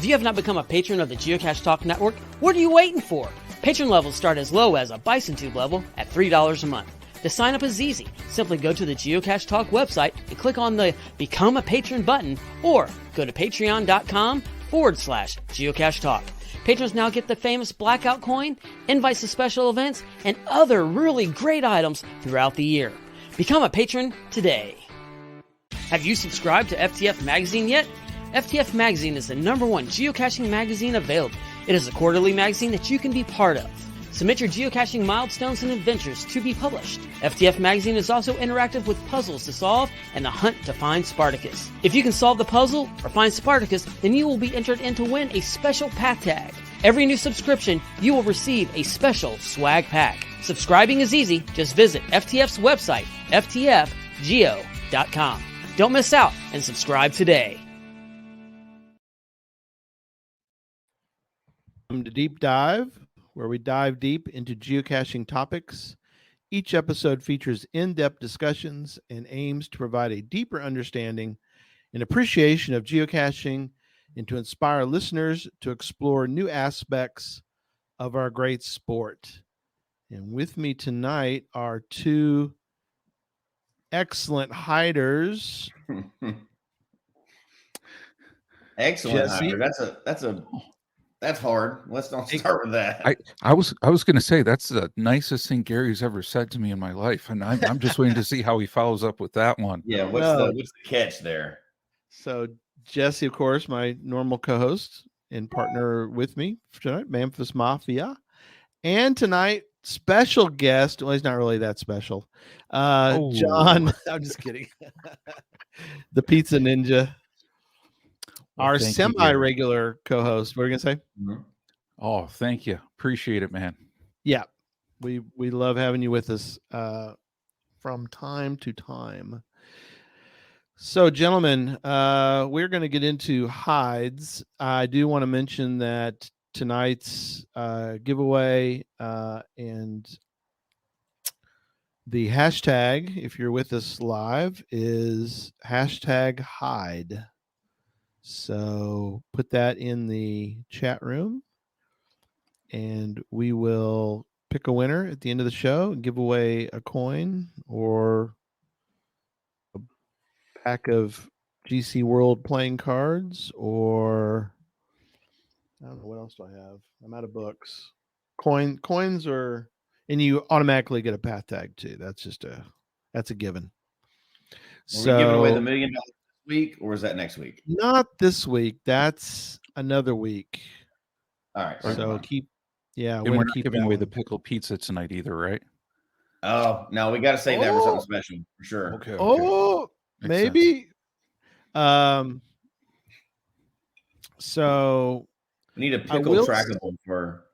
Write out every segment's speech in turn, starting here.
you have not become a patron of the Geocache Talk Network, what are you waiting for? Patron levels start as low as a Bison Tube level at $3 a month. The sign up is easy. Simply go to the Geocache Talk website and click on the Become a Patron button, or go to patreon.com/Geocache Talk. Patrons now get the famous Blackout coin, invites to special events, and other really great items throughout the year. Become a patron today. Have you subscribed to FTF Magazine yet? FTF Magazine is the #1 geocaching magazine available. It is a quarterly magazine that you can be part of. Submit your geocaching milestones and adventures to be published. FTF Magazine is also interactive with puzzles to solve and the hunt to find Spartacus. If you can solve the puzzle or find Spartacus, then you will be entered in to win a special pack tag. Every new subscription, you will receive a special swag pack. Subscribing is easy. Just visit FTF's website, ftfgeo.com. Don't miss out and subscribe today. Welcome to Deep Dive, where we dive deep into geocaching topics. Each episode features in-depth discussions and aims to provide a deeper understanding and appreciation of geocaching and to inspire listeners to explore new aspects of our great sport. And with me tonight are two excellent hiders. Excellent Jesse. hider. That's hard. Let's not start with that. I was going to say that's the nicest thing Gary's ever said to me in my life, and I'm just waiting to see how he follows up with that one. Yeah, what's the catch there? So Jesse, of course, my normal co-host and partner with me for tonight, Memphis Mafia, and tonight special guest. Well, he's not really that special. John. I'm just kidding. The Pizza Ninja. Our semi-regular co-host. What are you gonna say? Mm-hmm. Oh, thank you. Appreciate it, man. Yeah, we love having you with us from time to time. So, gentlemen, we're going to get into hides. I do want to mention that tonight's giveaway and the hashtag, if you're with us live, is #hide. So put that in the chat room and we will pick a winner at the end of the show and give away a coin or a pack of GC World playing cards, or I don't know, what else do I have? I'm out of books. Coins are, and you automatically get a path tag too. That's a given. Are we giving away the $1 million week, or is that next week? Not this week. That's another week. All right. So and we're not giving away the pickle pizza tonight either, right? Oh no, we got to save that for something special for sure. Okay. Oh, maybe. So we need a pickle trackable for.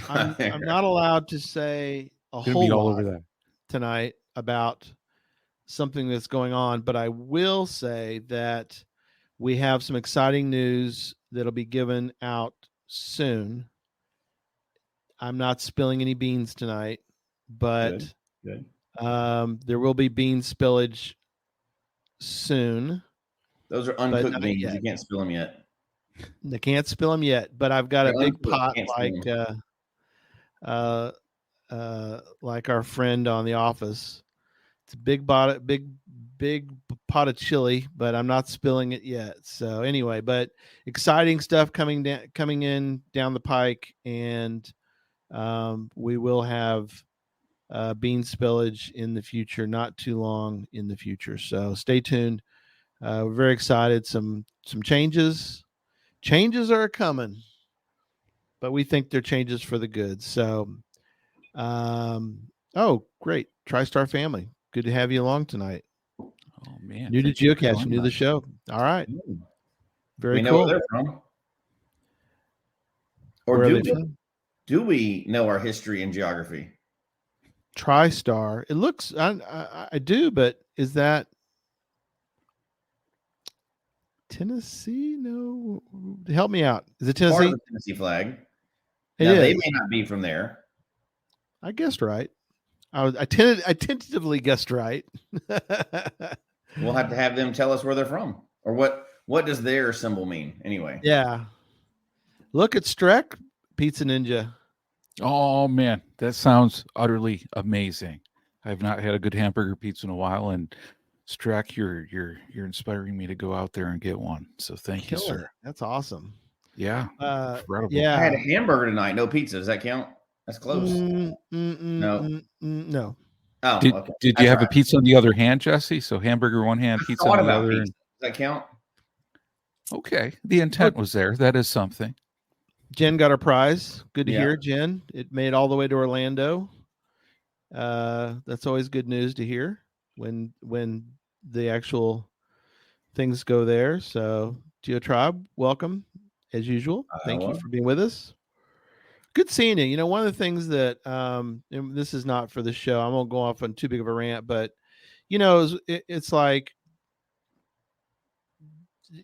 I'm not allowed to say a whole lot over that tonight about something that's going on, but I will say that we have some exciting news that'll be given out soon. I'm not spilling any beans tonight, but Good. There will be bean spillage soon. Those are uncooked beans. You can't spill them yet. They can't spill them yet, but I've got a big pot like our friend on The Office. It's a big pot of chili, but I'm not spilling it yet. So anyway, but exciting stuff coming in down the pike, and we will have bean spillage in the future, not too long in the future. So stay tuned. We're very excited. Some changes are coming, but we think they're changes for the good. So, oh, great. TriStar family. Good to have you along tonight. Oh man. New to Geocache, new to the show. All right. Very know cool. Where they're from. Or do we know our history and geography? TriStar. It looks I do, but is that Tennessee? No. Help me out. Is it Tennessee? Part of the Tennessee flag. Now, they may not be from there. I guessed right. I tentatively guessed right. We'll have to have them tell us where they're from, or what What does their symbol mean anyway? Yeah. Look at Streck, Pizza Ninja. Oh man, that sounds utterly amazing. I've not had a good hamburger pizza in a while, and Strack, you're inspiring me to go out there and get one. So thank you, Killing sir. it. That's awesome. Yeah, incredible. Yeah. I had a hamburger tonight. No pizza. Does that count? That's close. No. No. Oh, Did okay. did you have a pizza on the other hand, Jesse? So hamburger one hand, pizza Thought on the about other. pizza. Does that count? Okay, the intent was there. That is something. Jen got her prize. Good to Yeah. hear, Jen. It made all the way to Orlando. That's always good news to hear when the actual things go there. So, Geo Tribe, welcome as usual. Thank you for being with us. Good seeing you. You know, one of the things that and this is not for the show. I won't go off on too big of a rant, but you know, it's like,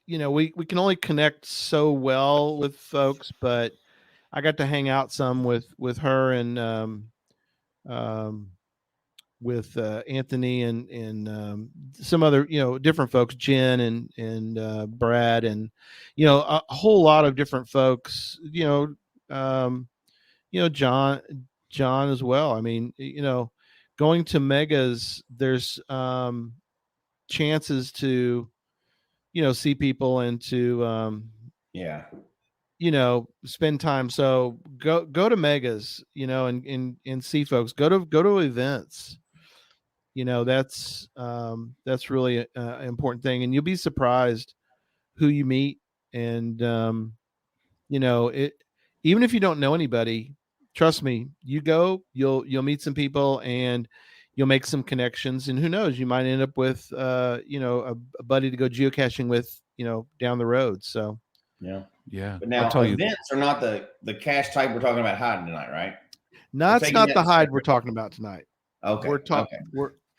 you know, we can only connect so well with folks, but I got to hang out some with her and with Anthony and some other, you know, different folks, Jen and Brad, and you know, a whole lot of different folks. John as well. I mean, you know, going to megas, there's chances to, you know, see people and to you know, spend time. So go to megas, you know, and see folks. Go to events. You know, that's really an important thing, and you'll be surprised who you meet. And you know, it, even if you don't know anybody, trust me, you go, you'll meet some people and you'll make some connections, and who knows, you might end up with you know, a buddy to go geocaching with, you know, down the road. So yeah. But now events are not the cache type we're talking about hiding tonight, right? No, it's not the hide we're talking about tonight. Okay.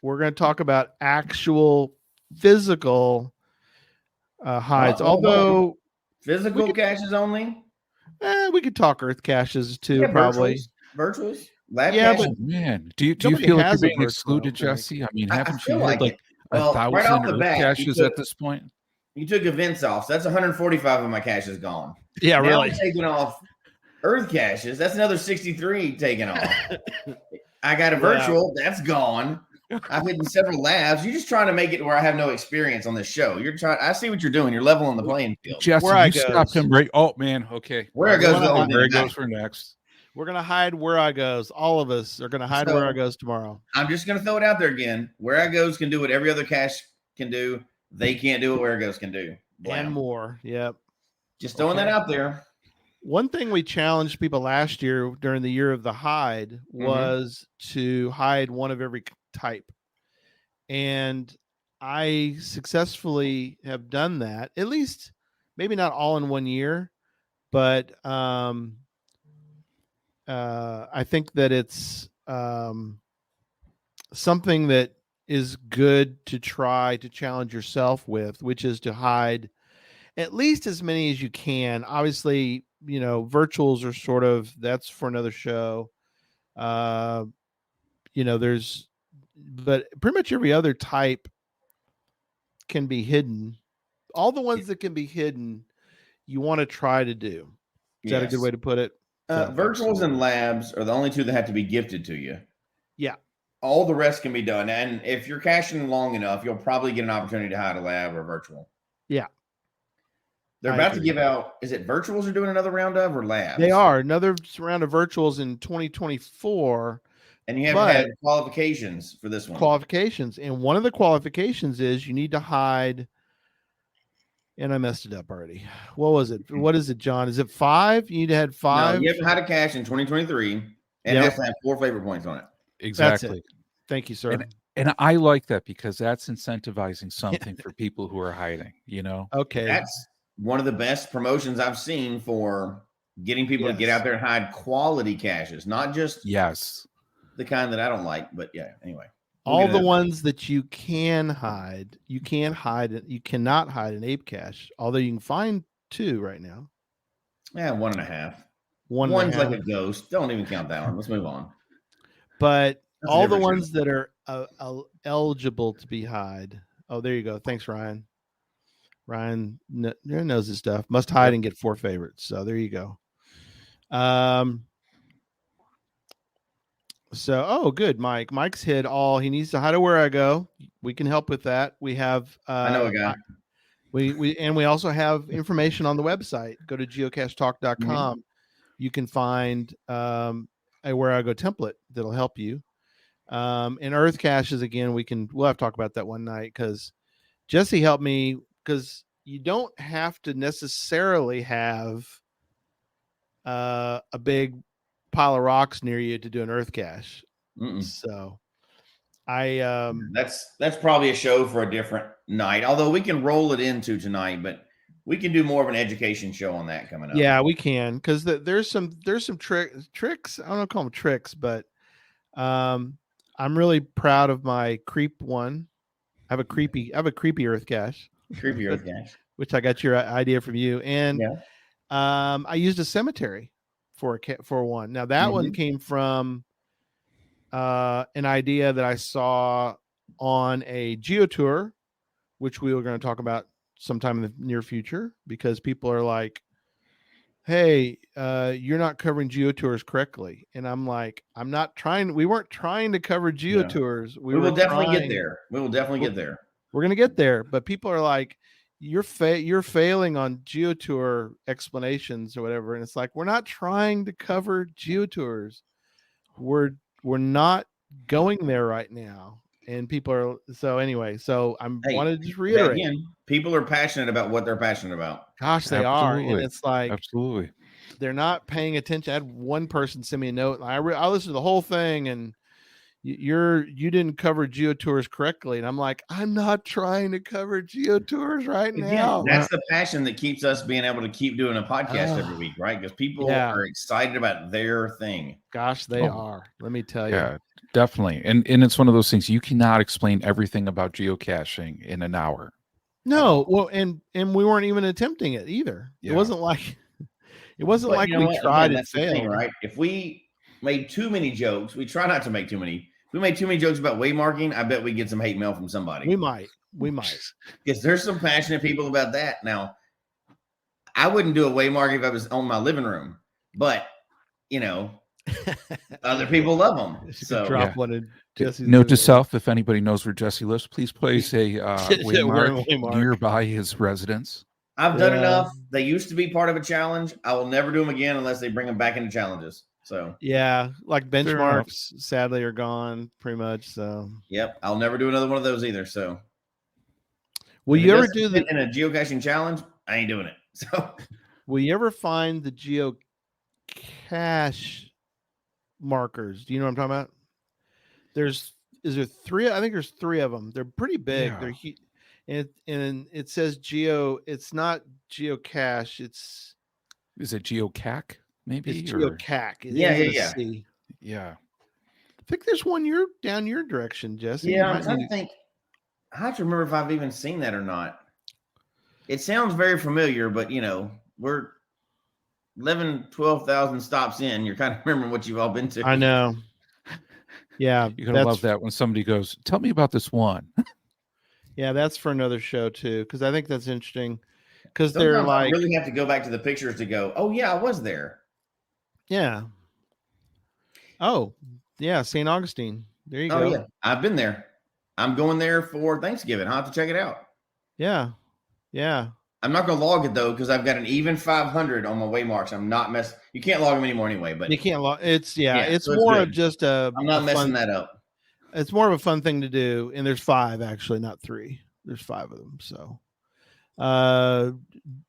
We're going to talk about actual physical hides. Although physical caches only. We could talk earth caches too, probably. Virtuals. Lab caches. But man, do you feel like you're being excluded, Jesse? I mean, haven't you had like 1,000 right off the earth bat, caches at this point? You took events off, so that's 145 of my caches gone. Yeah, now really. I'm taking off earth caches. That's another 63 taken off. I got a virtual. That's gone. I've hidden several labs. You're just trying to make it where I have no experience on this show. You're trying. I see what you're doing. You're leveling the playing field. Jesse, you stopped him right. Oh man, okay. Where I goes going. Where it goes for next. We're gonna hide where I goes. All of us are gonna hide where I goes tomorrow. I'm just gonna throw it out there again. Where I goes can do what every other cache can do. They can't do what where it goes can do. And more. Yep. Just throwing that out there. One thing we challenged people last year during the year of the hide was to hide one of every type. And I successfully have done that, at least maybe not all in 1 year, but I think that it's something that is good to try to challenge yourself with, which is to hide at least as many as you can. Obviously, you know, virtuals are sort of, that's for another show. You know, but pretty much every other type can be hidden. All the ones that can be hidden, you want to try to do. Is that a good way to put it? Virtuals and labs are the only two that have to be gifted to you. Yeah. All the rest can be done. And if you're caching long enough, you'll probably get an opportunity to hide a lab or virtual. Yeah. They're about to give out, is it virtuals are doing another round of or labs? They are. Another round of virtuals in 2024. And you haven't had qualifications for this one. Qualifications. And one of the qualifications is you need to hide, and I messed it up already. What was it? What is it, John? Is it 5? You need to have 5? No, you have to hide a cache in 2023 and it has to have 4 favorite points on it. Exactly. Thank you, sir. And I like that because that's incentivizing something for people who are hiding, you know? Okay. That's one of the best promotions I've seen for getting people to get out there and hide quality caches, not just the kind that I don't like, but anyway. All the ones that you can hide, you can't hide it. You cannot hide an ape cache, although you can find 2 right now. Yeah, 1.5. One's like a ghost. Don't even count that one. Let's move on. But all the ones that are eligible to be hide. Oh, there you go. Thanks, Ryan. Ryan knows his stuff. Must hide and get 4 favorites. So there you go. So good, Mike. Mike's hit all he needs to hide where I go. We can help with that. We have I know a guy. We also have information on the website. Go to geocachetalk.com. You can find a where I go template that'll help you. And Earth caches again. We'll have to talk about that one night because Jesse helped me because you don't have to necessarily have a big pile of rocks near you to do an Earth cache. So that's probably a show for a different night, although we can roll it into tonight, but we can do more of an education show on that coming up. Yeah, we can, because there's some tricks. I don't know if call them tricks, but I'm really proud of my creep one. I have a creepy Earth cache. Creepy Earth cache. Which I got your idea from you. And I used a cemetery for one. Now that one came from an idea that I saw on a geotour, which we were going to talk about sometime in the near future, because people are like, hey, you're not covering geotours correctly. And I'm like, we weren't trying to cover geotours. We will definitely get there. We will definitely get there. We're going to get there. But people are like, you're failing on geotour explanations or whatever. And it's like, we're not trying to cover geotours. We're not going there right now. And people are, so anyway, so wanted to just reiterate. Again, people are passionate about what they're passionate about. Gosh, they are. And it's like, absolutely, they're not paying attention. I had one person send me a note. I listened to the whole thing, and you didn't cover geotours correctly. And I'm like, I'm not trying to cover geotours right now. That's the passion that keeps us being able to keep doing a podcast every week, right? Because people are excited about their thing. Gosh, they are. Let me tell you. Yeah, definitely. And it's one of those things, you cannot explain everything about geocaching in an hour. No, well, and we weren't even attempting it either. Yeah. It wasn't like we tried and failed. Thing, right? If we made too many jokes, we try not to make too many. If we made too many jokes about waymarking, I bet we get some hate mail from somebody. We might. Because there's some passionate people about that. Now, I wouldn't do a waymark if I was on my living room, but other people love them. So drop one in Jesse's. Note to self: if anybody knows where Jesse lives, please place a waymark nearby his residence. I've done enough. They used to be part of a challenge. I will never do them again unless they bring them back into challenges. So like benchmarks sadly are gone pretty much. So I'll never do another one of those either. So will you ever do in a geocaching challenge? I ain't doing it. So will you ever find the geocache markers? Do you know what I'm talking about? Is there 3? I think there's 3 of them. They're pretty big. Yeah. They're and it says it's not geocache. Is it geocache? Maybe it's geocache. Yeah. I think there's one down your direction, Jesse. Yeah, I'm trying to think. I have to remember if I've even seen that or not. It sounds very familiar, but we're 12,000 stops in. You're kind of remembering what you've all been to. I know. Yeah, you're gonna love that when somebody goes, "Tell me about this one." Yeah, that's for another show too, because I think that's interesting. Because they're like, I really have to go back to the pictures to go, "Oh yeah, I was there." Yeah. Oh, yeah, St. Augustine. There you go. Oh yeah, I've been there. I'm going there for Thanksgiving. I'll have to check it out. Yeah. I'm not going to log it though because I've got an even 500 on my waymarks. I'm not messing. You can't log them anymore anyway. But you can't log. It's more of just a. I'm not messing that up. It's more of a fun thing to do, and there's 5 actually, not 3. There's 5 of them. So,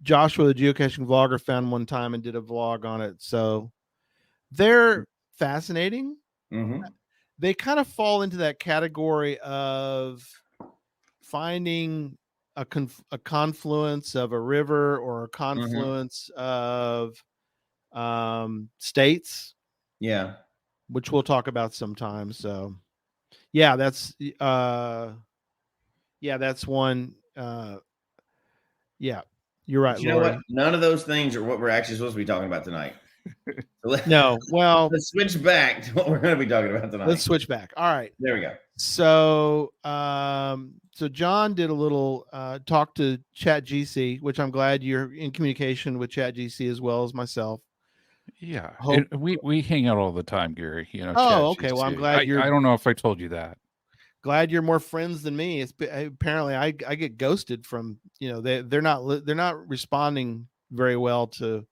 Joshua, the geocaching vlogger, found one time and did a vlog on it. So, they're fascinating. Mm-hmm. They kind of fall into that category of finding a confluence of a river or a confluence of states. Yeah. Which we'll talk about sometime. So that's one. You're right. You know what? None of those things are what we're actually supposed to be talking about tonight. No, well, let's switch back to what we're going to be talking about tonight. let's switch back. All right. There we go. So, so John did a little talk to ChatGC, which I'm glad you're in communication with ChatGC as well as myself. Yeah, Hope- we hang out all the time, Gary. You know. Oh, okay. Well, I'm ChatGPT. glad you're. I don't know if I told you that. Glad you're more friends than me. It's apparently I get ghosted from, you know, they're not responding very well to.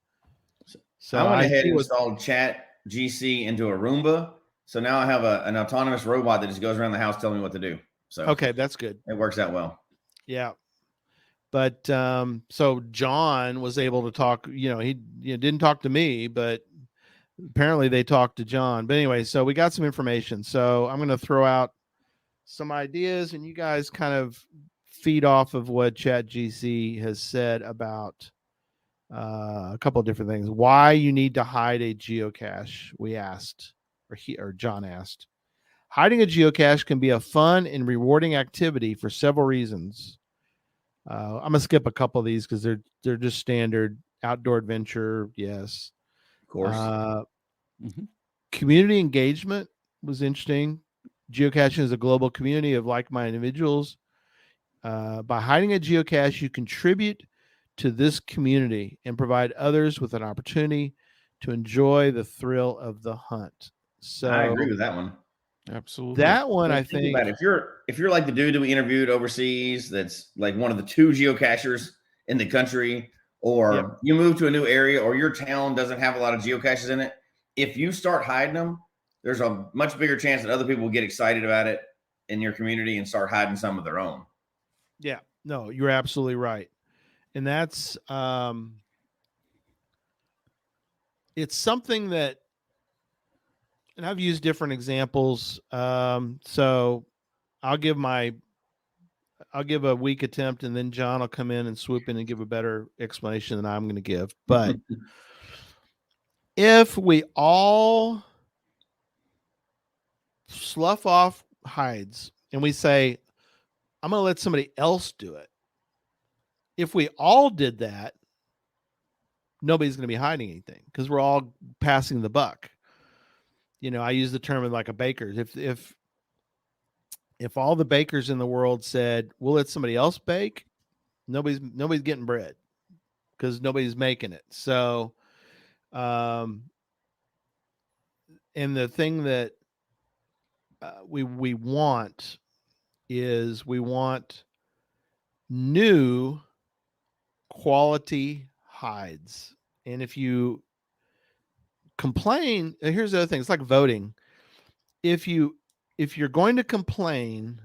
So I went ahead and was installed Chat GC into a Roomba. So now I have an autonomous robot that just goes around the house telling me what to do. So okay, that's good. it works out well. Yeah. But so John was able to talk, you know, he didn't talk to me, but apparently they talked to John. But anyway, so we got some information. So I'm going to throw out some ideas and you guys kind of feed off of what ChatGC has said about a couple of different things. Why you need to hide a geocache, we asked, or John asked. Hiding a geocache can be a fun and rewarding activity for several reasons. I'm gonna skip a couple of these because they're just standard. Outdoor adventure, yes. Of course. Community engagement was interesting. Geocaching is a global community of like-minded individuals. By hiding a geocache, you contribute to this community and provide others with an opportunity to enjoy the thrill of the hunt. So I agree with that one. Absolutely. That one, I think about it. If you're like the dude that we interviewed overseas, that's like one of the 2 geocachers in the country, or you move to a new area, or your town doesn't have a lot of geocaches in it. If you start hiding them, there's a much bigger chance that other people will get excited about it in your community and start hiding some of their own. Yeah, no, you're absolutely right. And that's it's something that, and I've used different examples. So I'll give a weak attempt and then John will come in and swoop in and give a better explanation than I'm going to give. But if we all slough off hides and we say, I'm going to let somebody else do it. If we all did that, nobody's going to be hiding anything because we're all passing the buck. You know, I use the term of like a baker's. If all the bakers in the world said, we'll let somebody else bake, nobody's getting bread because nobody's making it. So, and the thing that we want is we want new quality hides. And if you complain, here's the other thing. It's like voting. If you're going to complain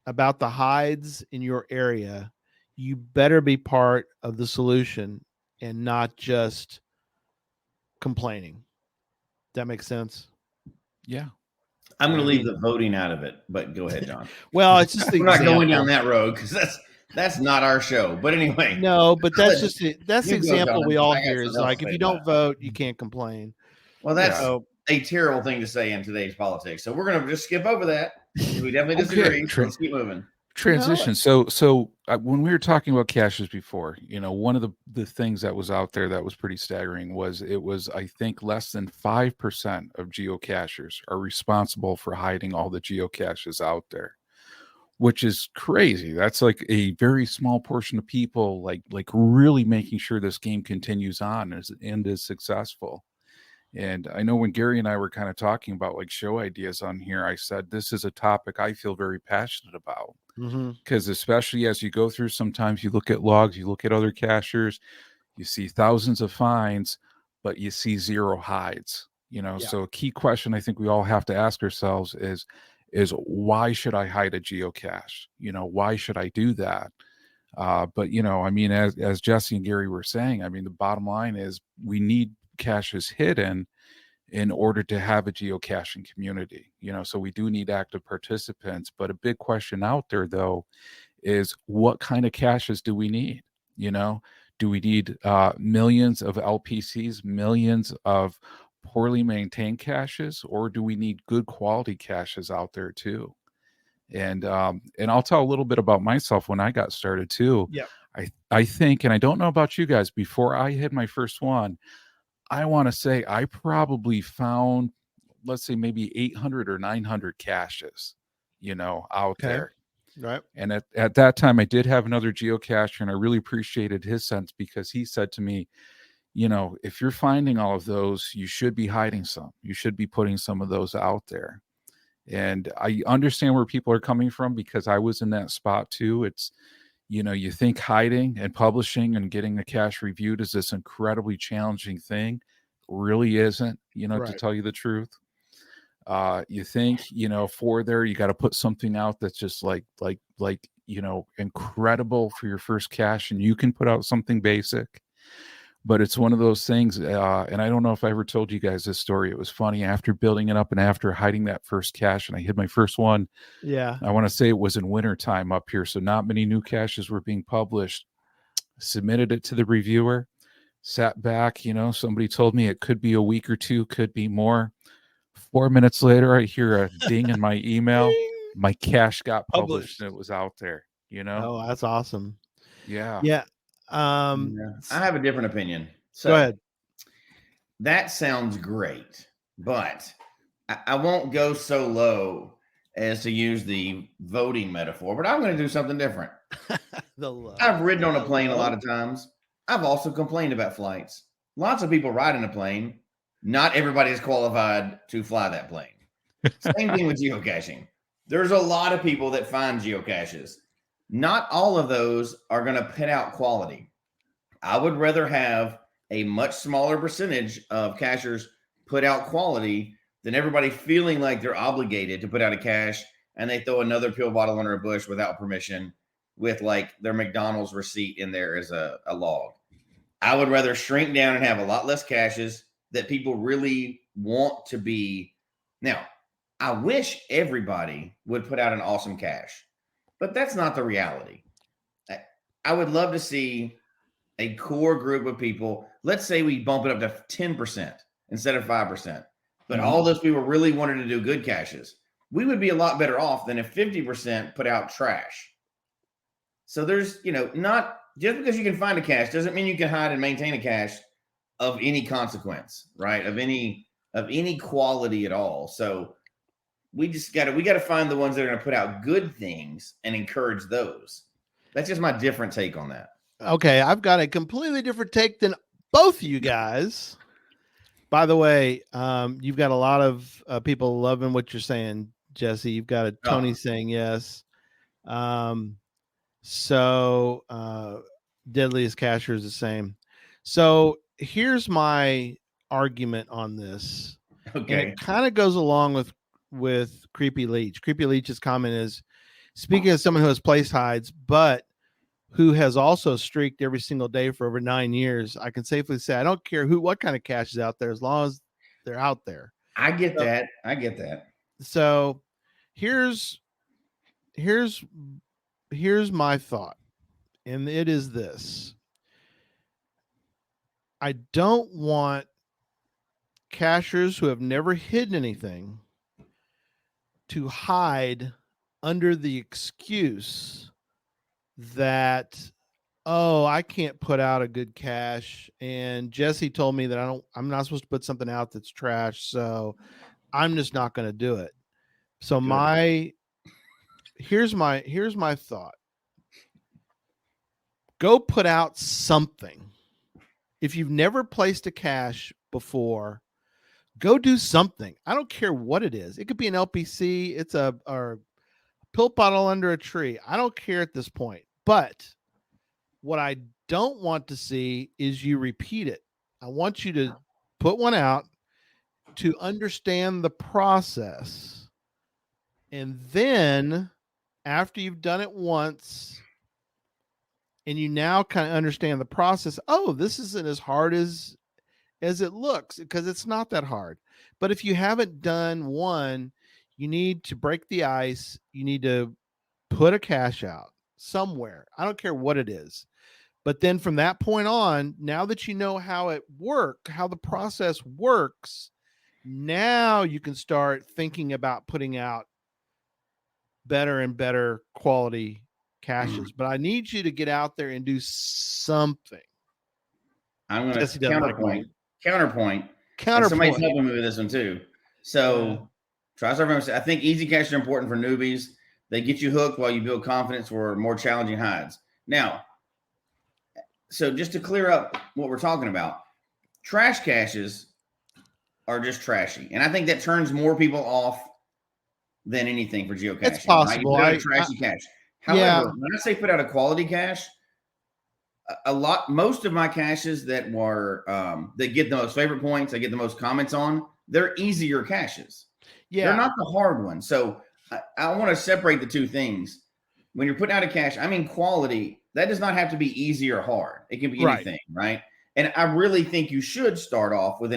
about the hides in your area, you better be part of the solution and not just complaining. That makes sense? Yeah. I'm going to leave the voting out of it, but go ahead, John. Well, it's just the we're not going down that road because that's not our show. But anyway, no, but that's just that's the example we all I got hear is something else like to if say you about don't vote, you can't complain. Well, that's a terrible thing to say in today's politics. So we're going to just skip over that. We definitely disagree. So let's keep moving. Transition. So when we were talking about caches before, you know, one of the things that was out there that was pretty staggering was I think less than 5% of geocachers are responsible for hiding all the geocaches out there, which is crazy. That's like a very small portion of people like really making sure this game continues on and is successful. And I know when Gary and I were kind of talking about like show ideas on here, I said, this is a topic I feel very passionate about. Because especially as you go through, sometimes you look at logs, you look at other cachers, you see thousands of finds, but you see 0 hides, you know. So a key question I think we all have to ask ourselves is why should I hide a geocache? You know, why should I do that? But, you know, I mean, as Jesse and Gary were saying, I mean, the bottom line is we need caches hidden in order to have a geocaching community, you know. So we do need active participants, but a big question out there though is what kind of caches do we need? You know, do we need millions of LPCs, millions of poorly maintained caches, or do we need good quality caches out there too? And I'll tell a little bit about myself when I got started too. Yeah. I think, and I don't know about you guys, before I hit my first one, I want to say I probably found, let's say maybe 800 or 900 caches, out Okay. there. Right. And at that time, I did have another geocacher, and I really appreciated his sense, because he said to me, if you're finding all of those, you should be hiding some. You should be putting some of those out there. And I understand where people are coming from, because I was in that spot too. It's, you think hiding and publishing and getting the cache reviewed is this incredibly challenging thing. Really isn't, to Right. tell you the truth. You think, for there, you got to put something out that's just like, incredible for your first cache, and you can put out something basic. But it's one of those things, and I don't know if I ever told you guys this story. It was funny, after building it up and after hiding that first cache, and I hid my first one. Yeah. I want to say it was in winter time up here, so not many new caches were being published. Submitted it to the reviewer, sat back, somebody told me it could be a week or two, could be more. 4 minutes later, I hear a ding in my email. My cache got published and it was out there, Oh, that's awesome. Yeah. Yeah. I have a different opinion. So go ahead. That sounds great, but I won't go so low as to use the voting metaphor, but I'm going to do something different. I've ridden on a plane a lot of times. I've also complained about flights. Lots of people ride in a plane. Not everybody is qualified to fly that plane. Same thing with geocaching. There's a lot of people that find geocaches. Not all of those are going to put out quality. I would rather have a much smaller percentage of cachers put out quality than everybody feeling like they're obligated to put out a cache and they throw another pill bottle under a bush without permission with like their McDonald's receipt in there as a log. I would rather shrink down and have a lot less caches that people really want to be. Now, I wish everybody would put out an awesome cache, but that's not the reality. I would love to see a core group of people. Let's say we bump it up to 10% instead of 5%, but all those people really wanted to do good caches. We would be a lot better off than if 50% put out trash. So there's, not just because you can find a cache doesn't mean you can hide and maintain a cache of any consequence, right? Of any quality at all. So we got to find the ones that are going to put out good things and encourage those. That's just my different take on that. Okay, I've got a completely different take than both of you guys. By the way, you've got a lot of people loving what you're saying, Jesse. You've got a Tony saying yes. So Deadliest Cacher is the same. So here's my argument on this. Okay. And it kind of goes along with Creepy Leech. Creepy Leech's comment is, speaking of someone who has place hides, but who has also streaked every single day for over 9 years, I can safely say I don't care what kind of cache is out there, as long as they're out there. I get that. So here's my thought, and it is this. I don't want cachers who have never hidden anything to hide under the excuse that, oh, I can't put out a good cache, and Jesse told me that I'm not supposed to put something out that's trash, so I'm just not going to do it. So here's my thought. Go put out something. If you've never placed a cache before, go do something. I don't care what it is. It could be an LPC. It's a pill bottle under a tree. I don't care at this point. But what I don't want to see is you repeat it. I want you to put one out to understand the process. And then after you've done it once and you now kind of understand the process, oh, this isn't as hard as it looks, because it's not that hard. But if you haven't done one, you need to break the ice. You need to put a cache out somewhere. I don't care what it is. But then from that point on, now that you know how the process works, now you can start thinking about putting out better and better quality caches. But I need you to get out there and do something. I'm going to counterpoint. Counterpoint. And somebody's Counterpoint. helping me with this one too. So try surviving. I think easy caches are important for newbies. They get you hooked while you build confidence for more challenging hides. Now, so just to clear up what we're talking about, trash caches are just trashy. And I think that turns more people off than anything for geocaching. It's possible. Right? You put out a trashy cache. However, when I say put out a quality cache, most of my caches that were that get the most favorite points, I get the most comments on, they're easier caches. Yeah, they're not the hard ones. So I want to separate the two things. When you're putting out a cache, I mean quality. That does not have to be easy or hard. It can be anything, right? And I really think you should start off with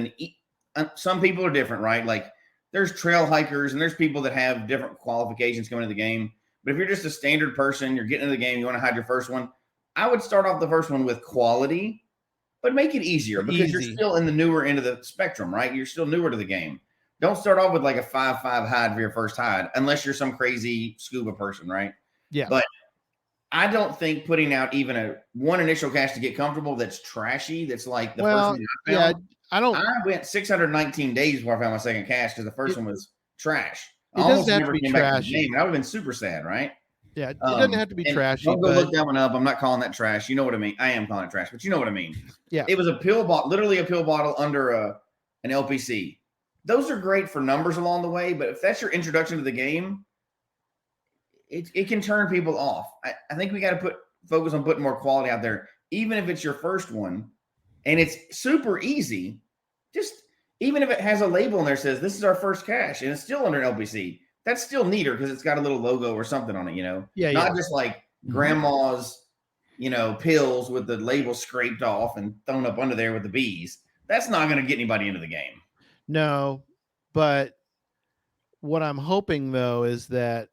some people are different, right? Like there's trail hikers and there's people that have different qualifications coming into the game. But if you're just a standard person, you're getting into the game, you want to hide your first one, I would start off the first one with quality, but make it easier because you're still in the newer end of the spectrum, right? You're still newer to the game. Don't start off with like a 5-5 hide for your first hide, unless you're some crazy scuba person, right? Yeah. But I don't think putting out even one initial cache to get comfortable that's trashy, that's like the first one I found. I went 619 days before I found my second cache because the first one was trash. It doesn't have to be trashy. I would have been super sad, right? Yeah, it doesn't have to be trashy. Don't go look that one up. I'm not calling that trash. You know what I mean? I am calling it trash, but you know what I mean. Yeah. It was a pill bottle, literally a pill bottle under an LPC. Those are great for numbers along the way, but if that's your introduction to the game, it can turn people off. I think we got to focus on putting more quality out there, even if it's your first one and it's super easy. Just even if it has a label in there that says this is our first cache and it's still under an LPC, that's still neater because it's got a little logo or something on it, you know? Yeah. Not just like grandma's, pills with the label scraped off and thrown up under there with the bees. That's not going to get anybody into the game. No, but what I'm hoping though is that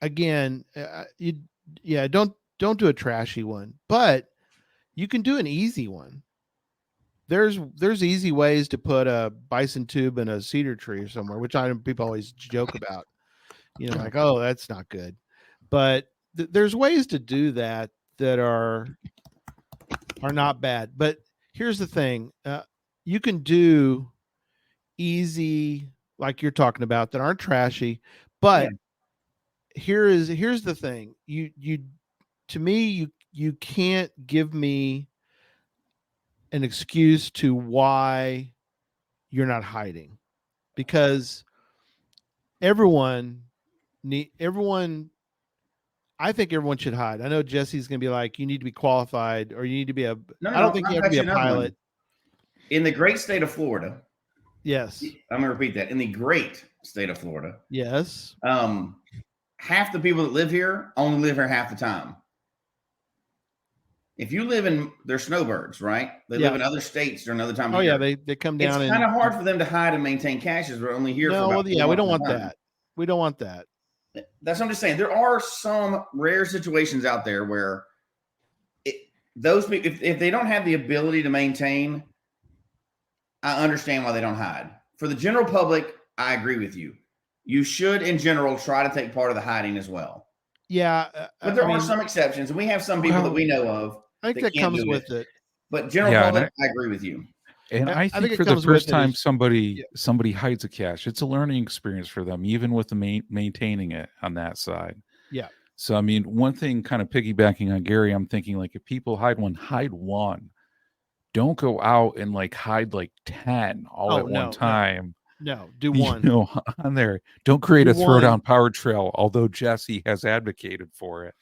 again, don't do a trashy one, but you can do an easy one. There's easy ways to put a bison tube in a cedar tree or somewhere, which I know people always joke about, like, oh, that's not good. But there's ways to do that are not bad. But here's the thing. You can do easy, like you're talking about, that aren't trashy, but here's the thing. To me, you can't give me an excuse to why you're not hiding, because I think everyone should hide. I know Jesse's going to be like, you need to be qualified or you need to be I don't think you have to be a pilot. In the great state of Florida. Yes. I'm going to repeat that. In the great state of Florida. Yes. Half the people that live here only live here half the time. If you live in, they're snowbirds, right? They live in other states during another time. Oh yeah, they come down. It's kind of hard for them to hide and maintain caches. We're only here. No, we don't want that. We don't want that. That's what I'm just saying. There are some rare situations out there where those people, if they don't have the ability to maintain, I understand why they don't hide. For the general public, I agree with you. You should, in general, try to take part of the hiding as well. Yeah, but there are some exceptions, and we have some people that we know of. I think that comes with it. But general public, I agree with you. And I think for the first time somebody hides a cache, it's a learning experience for them, even with the maintaining it on that side. Yeah. So, I mean, one thing kind of piggybacking on Gary, I'm thinking like if people hide one. Don't go out and like hide like 10 at one time. No, do one. On there. Don't create a throwdown power trail, although Jesse has advocated for it.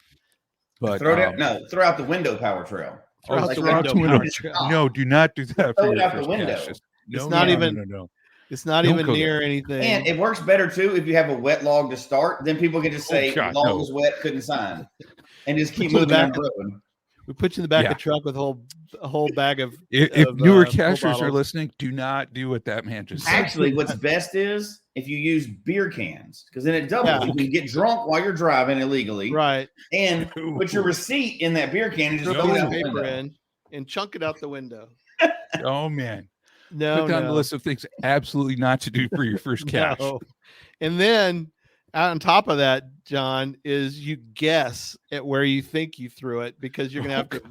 But throw out the window power trail. Throw out the window power trail. No, do not do that. Throw it out the window. It's not even near anything. And it works better too if you have a wet log to start. Then people can just say log was wet, couldn't sign, and just keep moving down the road. We put you in the back of the truck with a whole bag of. If newer cachers are listening, do not do what that man just said. Actually, what's best is if you use beer cans, because then it doubles. You can get drunk while you're driving illegally, right? And put your receipt in that beer can and just throw that paper in and chunk it out the window. Oh man, put down the list of things absolutely not to do for your first cache. And then on top of that, John, is you guess at where you think you threw it, because you're gonna have to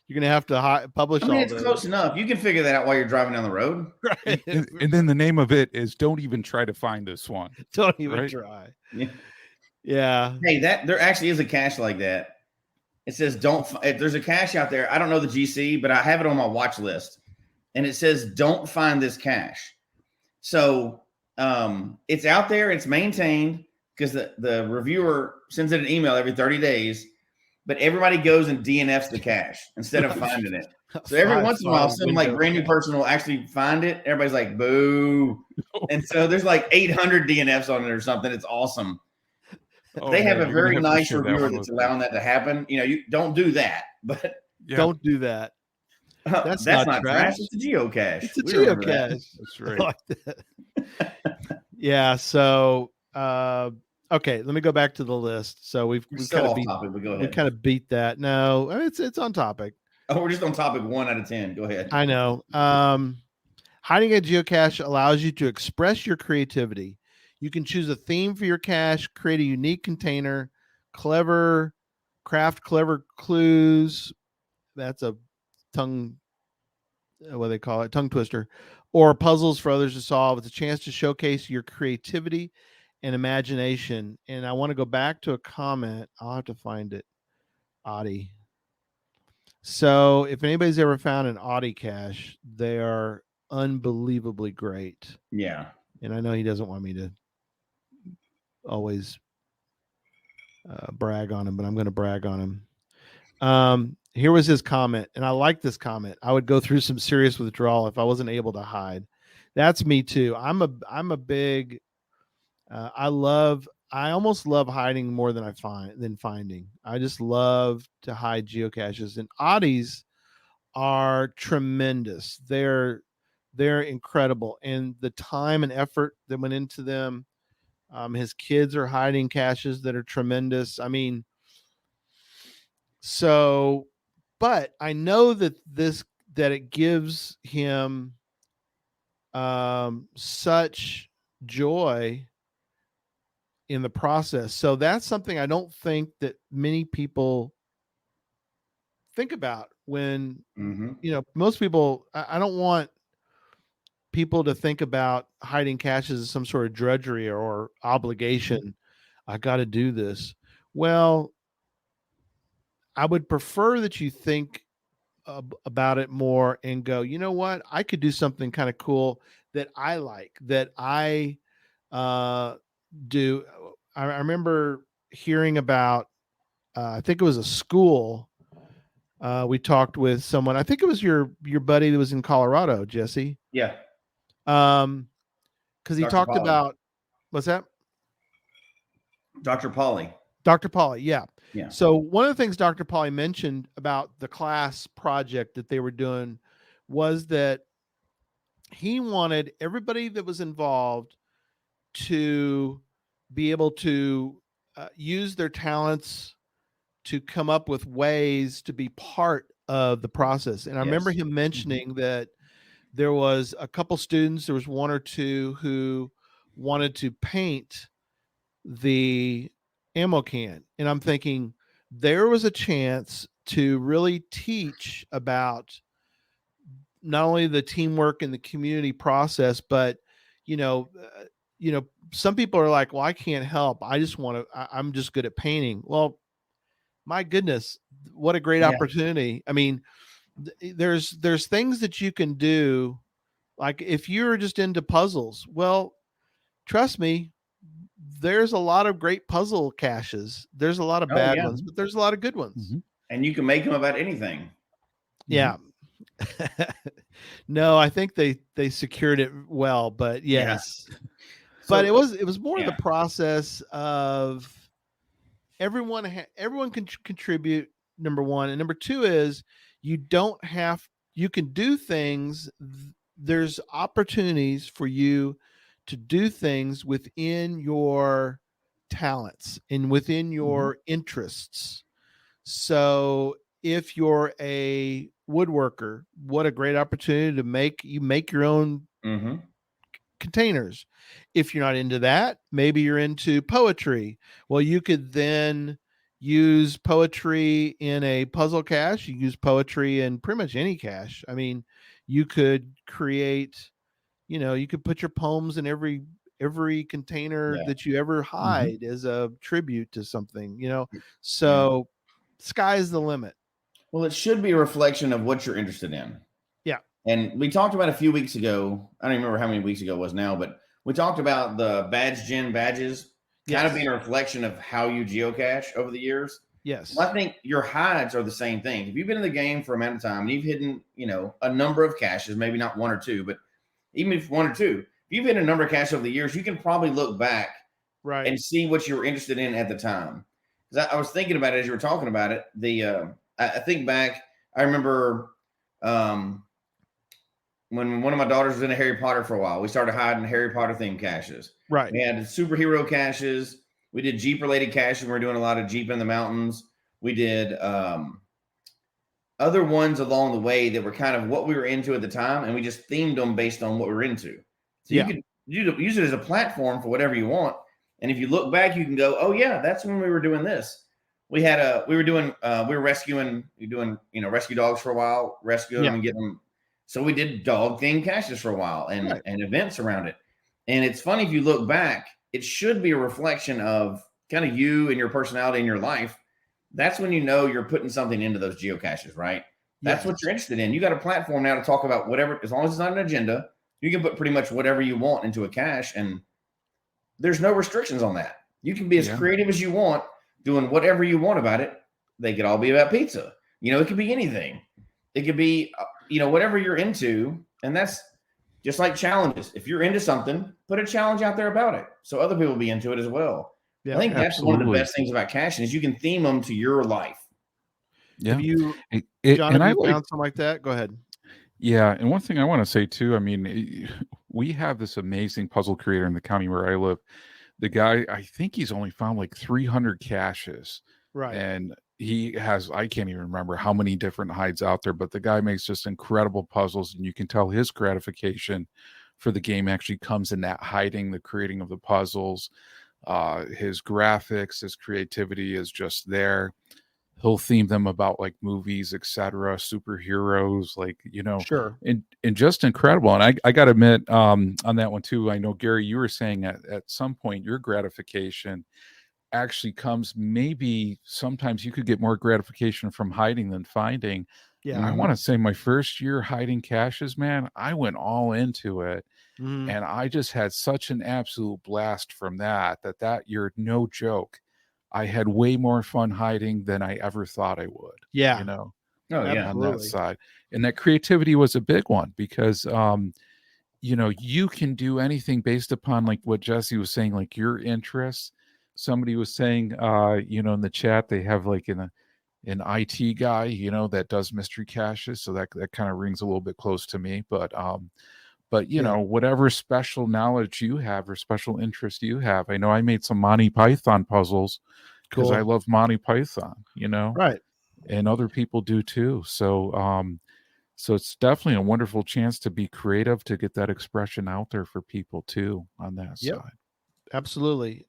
you're gonna have to publish I mean, all it's those. close enough. You can figure that out while you're driving down the road. Right. And then the name of it is "Don't Even Try to Find This One." Don't even right? try. Yeah. Yeah. Hey, there actually is a cache like that. It says there's a cache out there. I don't know the GC, but I have it on my watch list. And it says, don't find this cache. So it's out there, it's maintained because the reviewer sends it an email every 30 days, but everybody goes and DNFs the cache instead of finding it. So every once in a while, some like brand new person will actually find it. Everybody's like, boo. And so there's like 800 DNFs on it or something. It's awesome. They have a very nice reviewer that's allowing that to happen. You know, you don't do that, but don't do that. That's not trash. It's a geocache. It's a geocache. That's right. Like that. Yeah. So, okay, let me go back to the list. So we've kind of beat topic, but go ahead. We kind of beat that. No, I mean, it's on topic. Oh, we're just on topic 1 out of 10. Go ahead. I know. Hiding a geocache allows you to express your creativity. You can choose a theme for your cache, create a unique container, craft clever clues. That's a tongue twister, or puzzles for others to solve. It's a chance to showcase your creativity and imagination. And I want to go back to a comment. I'll have to find it. Audi. So if anybody's ever found an Audi cache, they are unbelievably great. Yeah. And I know he doesn't want me to always brag on him, but I'm going to brag on him. Here was his comment, and I like this comment. I would go through some serious withdrawal if I wasn't able to hide. That's me too. I'm a big. I almost love hiding more than finding. I just love to hide geocaches, and Audis are tremendous. They're incredible, and the time and effort that went into them. His kids are hiding caches that are tremendous. I mean, so. But I know that it gives him such joy in the process. So that's something I don't think that many people think about when, most people, I don't want people to think about hiding caches as some sort of drudgery or obligation. I got to do this. Well, I would prefer that you think about it more and go, you know what? I could do something kind of cool that I like, that I do. I remember hearing about, I think it was a school. We talked with someone. I think it was your buddy that was in Colorado, Jesse. Yeah. Because he talked Pauly. about, what's that? Dr. Pauly. Dr. Pauly, yeah. Yeah. So one of the things Dr. Pauly mentioned about the class project that they were doing was that he wanted everybody that was involved to be able to use their talents to come up with ways to be part of the process. And I remember him mentioning that there was a couple students, there was one or two who wanted to paint the ammo can. And I'm thinking there was a chance to really teach about not only the teamwork and the community process, but, some people are like, well, I can't help. I'm just good at painting. Well, my goodness, what a great opportunity. I mean, there's things that you can do. Like if you're just into puzzles, well, trust me, there's a lot of great puzzle caches. There's a lot of bad ones, but there's a lot of good ones. Mm-hmm. And you can make them about anything. Yeah. No, I think they secured it well, but yes. Yeah. But it was more the process of everyone can contribute, number one, and number two is you can do things. There's opportunities for you to do things within your talents and within your interests. So if you're a woodworker, what a great opportunity to make your own containers. If you're not into that, maybe you're into poetry. Well, you could then use poetry in a puzzle cache. You use poetry in pretty much any cache. I mean, you could create, you could put your poems in every container Yeah. that you ever Mm-hmm. hide as a tribute to something, So sky's the limit. Well, it should be a reflection of what you're interested in. Yeah. And we talked about a few weeks ago. I don't even remember how many weeks ago it was now, but we talked about the badge gen badges kind of being a reflection of how you geocache over the years. Yes. Well, I think your hides are the same thing. If you've been in the game for a amount of time and you've hidden, a number of caches, maybe not one or two, but even if one or two, if you've hidden a number of caches over the years, you can probably look back and see what you were interested in at the time. Because I was thinking about it as you were talking about it. I think back, I remember when one of my daughters was into Harry Potter for a while, we started hiding Harry Potter themed caches. Right. We had superhero caches. We did Jeep related caches. We were doing a lot of Jeep in the mountains. We did other ones along the way that were kind of what we were into at the time, and we just themed them based on what we were into. So you could use it as a platform for whatever you want. And if you look back, you can go, oh yeah, that's when we were doing this. We were doing rescue dogs for a while, rescuing them and getting them. So we did dog themed caches for a while and events around it. And it's funny, if you look back, it should be a reflection of kind of you and your personality in your life. That's when you're putting something into those geocaches, right? That's what you're interested in. You got a platform now to talk about whatever, as long as it's not an agenda, you can put pretty much whatever you want into a cache, and there's no restrictions on that. You can be as creative as you want, doing whatever you want about it. They could all be about pizza. It could be anything. It could be, whatever you're into. And that's just like challenges. If you're into something, put a challenge out there about it, so other people will be into it as well. Yeah, I think that's one of the best things about caching is you can theme them to your life. Yeah. Have you found something like that? Go ahead. Yeah. And one thing I want to say too, I mean, we have this amazing puzzle creator in the county where I live. The guy, I think he's only found like 300 caches. Right. And he has, I can't even remember how many different hides out there, but the guy makes just incredible puzzles, and you can tell his gratification for the game actually comes in that hiding, the creating of the puzzles. His graphics, his creativity is just there. He'll theme them about like movies, etc., superheroes, like, sure. And just incredible. And I got to admit, on that one too, I know, Gary, you were saying at some point your gratification actually comes, maybe sometimes you could get more gratification from hiding than finding. Yeah. And I want to say my first year hiding caches, man, I went all into it. Mm-hmm. And I just had such an absolute blast from that year, no joke. I had way more fun hiding than I ever thought I would. Yeah. On absolutely. that side. And that creativity was a big one because, you can do anything based upon like what Jesse was saying, like your interests. Somebody was saying, in the chat, they have like an IT guy, that does mystery caches. So that kind of rings a little bit close to me, but whatever special knowledge you have or special interest you have. I know I made some Monty Python puzzles because I love Monty Python, Right. And other people do too. So, so it's definitely a wonderful chance to be creative, to get that expression out there for people too on that side. Absolutely.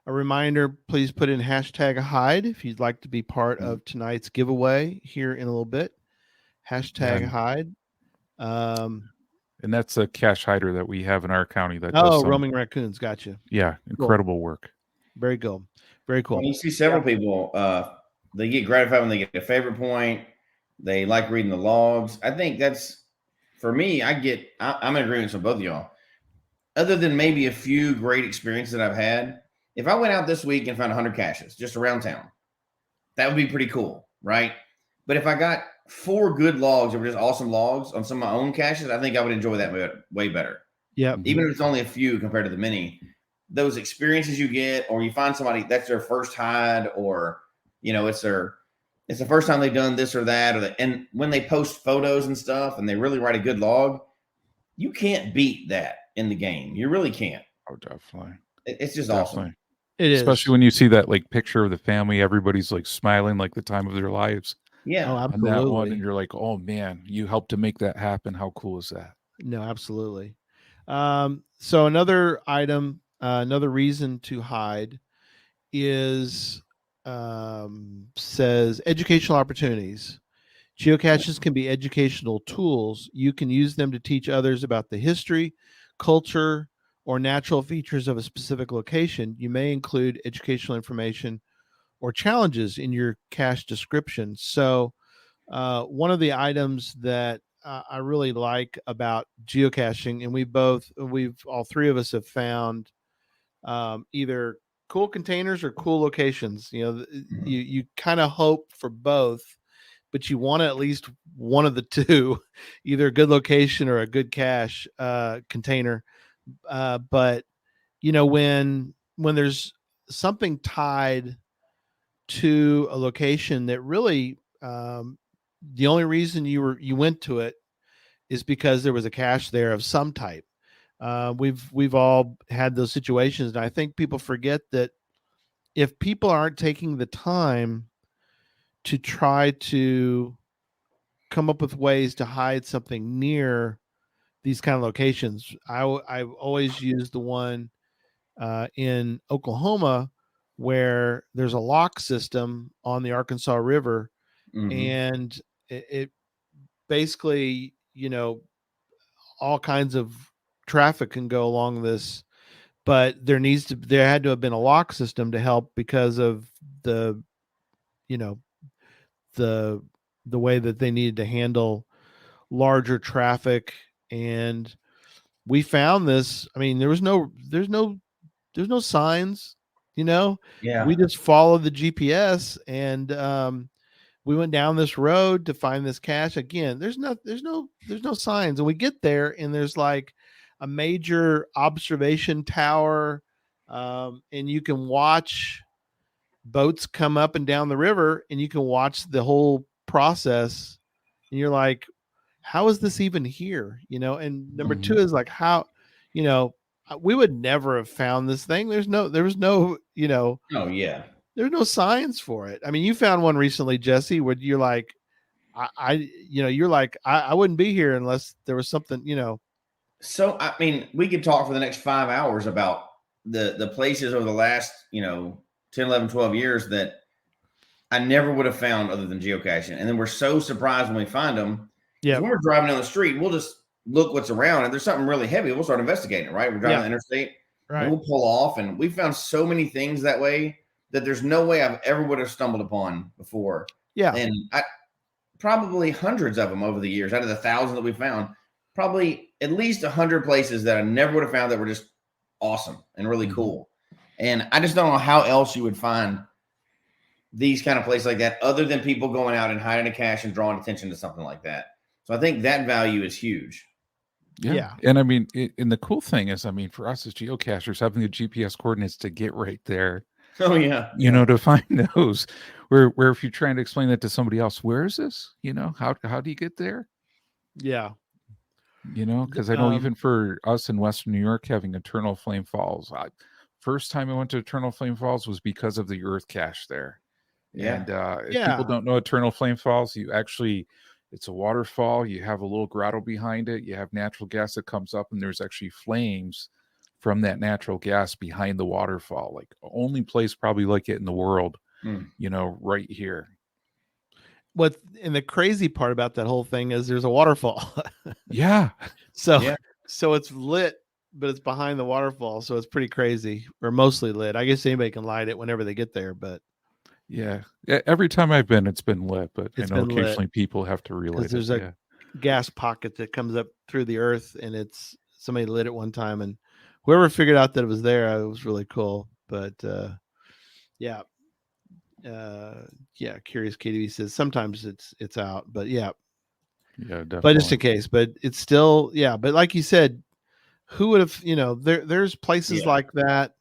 A reminder, please put in #hide if you'd like to be part of tonight's giveaway here in a little bit. #hide. And that's a cache hider that we have in our county that does roaming raccoons. Gotcha. Yeah. Incredible work. Very cool. Very cool. Well, you see several people, they get gratified when they get a favorite point. They like reading the logs. I think that's, for me, I'm in agreement with both of y'all. Other than maybe a few great experiences that I've had, if I went out this week and found 100 caches just around town, that would be pretty cool, right? But if I got 4 good logs that were just awesome logs on some of my own caches, I think I would enjoy that way better. Yeah. Even if it's only a few compared to the many, those experiences you get, or you find somebody that's their first hide, or, it's the first time they've done this or that, and when they post photos and stuff and they really write a good log, you can't beat that in the game. You really can't. Oh, definitely. It's just awesome. It is. Especially when you see that like picture of the family, everybody's like smiling like the time of their lives. Yeah. Oh, absolutely. On that one, and you're like, oh man, you helped to make that happen. How cool is that? No, absolutely. So another item, another reason to hide is says educational opportunities. Geocaches can be educational tools. You can use them to teach others about the history, culture, or natural features of a specific location. You may include educational information or challenges in your cache description. So, one of the items that I really like about geocaching, and we've all three of us have found either cool containers or cool locations. You know, you kind of hope for both, but you want at least one of the two, either a good location or a good cache container. But you know, when there's something tied to a location that really the only reason you went to it is because there was a cache there of some type. We've all had those situations, and I think people forget that if people aren't taking the time to try to come up with ways to hide something near these kind of locations, I've always used the one in Oklahoma where there's a lock system on the Arkansas River, and it basically, you know, all kinds of traffic can go along this, but there had to have been a lock system to help because of the, you know, the the way that they needed to handle larger traffic. And we found this. I mean, there's no signs, you know. Yeah. We just followed the GPS, and we went down this road to find this cache. Again, there's no signs, and we get there, and there's like a major observation tower, and you can watch boats come up and down the river, and you can watch the whole process, and you're like, how is this even here, you know? And number two is like, how, you know, we would never have found this thing. There was no, you know, Oh yeah. there's no signs for it. I mean, you found one recently, Jesse, where you're like, you know, you're like, I wouldn't be here unless there was something, you know. So I mean, we could talk for the next 5 hours about the places over the last, 10, 11, 12 years that I never would have found other than geocaching. And then we're so surprised when we find them. Yeah. When we're driving down the street, we'll just look what's around, and there's something really heavy. We'll start investigating it, right? We're driving the interstate, and we'll pull off, and we found so many things that way that there's no way I've ever would have stumbled upon before. Yeah. And probably hundreds of them over the years, out of the 1,000 that we found, probably at least 100 places that I never would have found that were just awesome and really cool. And I just don't know how else you would find these kind of places like that other than people going out and hiding a cache and drawing attention to something like that. So I think that value is huge. Yeah. And I mean, and the cool thing is, I mean, for us as geocachers, having the GPS coordinates to get right there. Oh yeah. You know, to find those where if you're trying to explain that to somebody else, where is this? You know, how do you get there? Yeah. You know, because I know even for us in Western New York, having Eternal Flame Falls, first time I went to Eternal Flame Falls was because of the Earth Cache there. Yeah. And if people don't know Eternal Flame Falls, it's a waterfall. You have a little grotto behind it. You have natural gas that comes up, and there's actually flames from that natural gas behind the waterfall. Like only place probably like it in the world, you know, right here. And the crazy part about that whole thing is there's a waterfall. Yeah. So it's lit, but it's behind the waterfall. So it's pretty crazy, or mostly lit. I guess anybody can light it whenever they get there, but yeah, every time I've been, it's been lit, but I know occasionally lit. people have to relight it. There's a gas pocket that comes up through the earth, and it's somebody lit it one time, and whoever figured out that it was there, it was really cool. But yeah. Curious KDB says sometimes it's out, but yeah, definitely. But just in case, but it's still, but like you said, who would have, you know, there's places like that.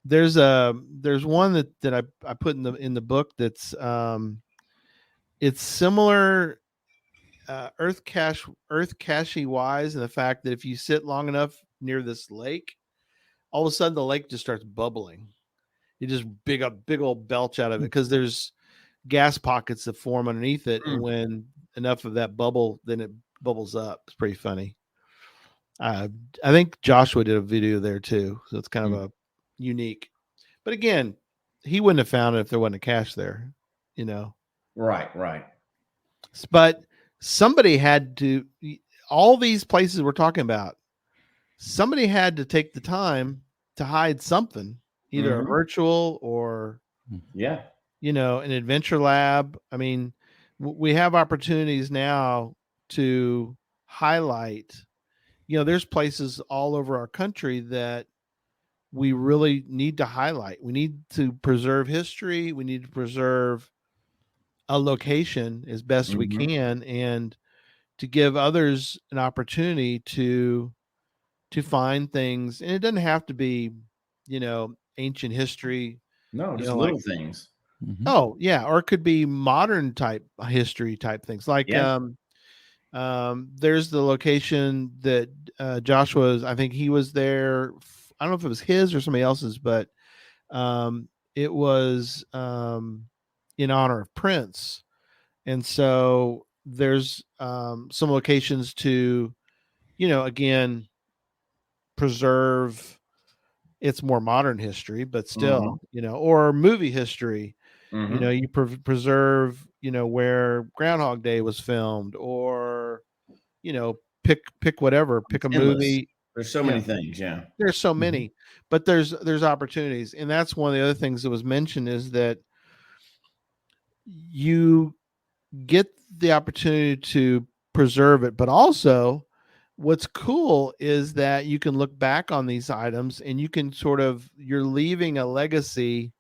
There's one that I put in the book that's it's similar earth cache wise, in the fact that if you sit long enough near this lake, all of a sudden the lake just starts bubbling. You just big old belch out of it because there's gas pockets that form underneath it, and when enough of that bubble, then it bubbles up. It's pretty funny. I think Joshua did a video there too, so it's kind of a unique. But again, he wouldn't have found it if there wasn't a cache there, you know. Right. But somebody had to. All these places we're talking about, somebody had to take the time to hide something, either a virtual or Yeah. an adventure lab. I mean, we have opportunities now to highlight. There's places all over our country that we really need to highlight. We need to preserve history. We need to preserve a location as best we can, and to give others an opportunity to find things. And it doesn't have to be, ancient history. No, just little things. Oh yeah, or it could be modern type history type things. Like there's the location that Joshua's. I think he was there. I don't know if it was his or somebody else's, but it was in honor of Prince. And so there's some locations to, again, preserve its more modern history, but still, or movie history. You preserve, where Groundhog Day was filmed, or, pick whatever, pick a movie. There's so many things. Yeah. There's so many, but there's opportunities. And that's one of the other things that was mentioned, is that you get the opportunity to preserve it, but also what's cool is that you can look back on these items and you can you're leaving a legacy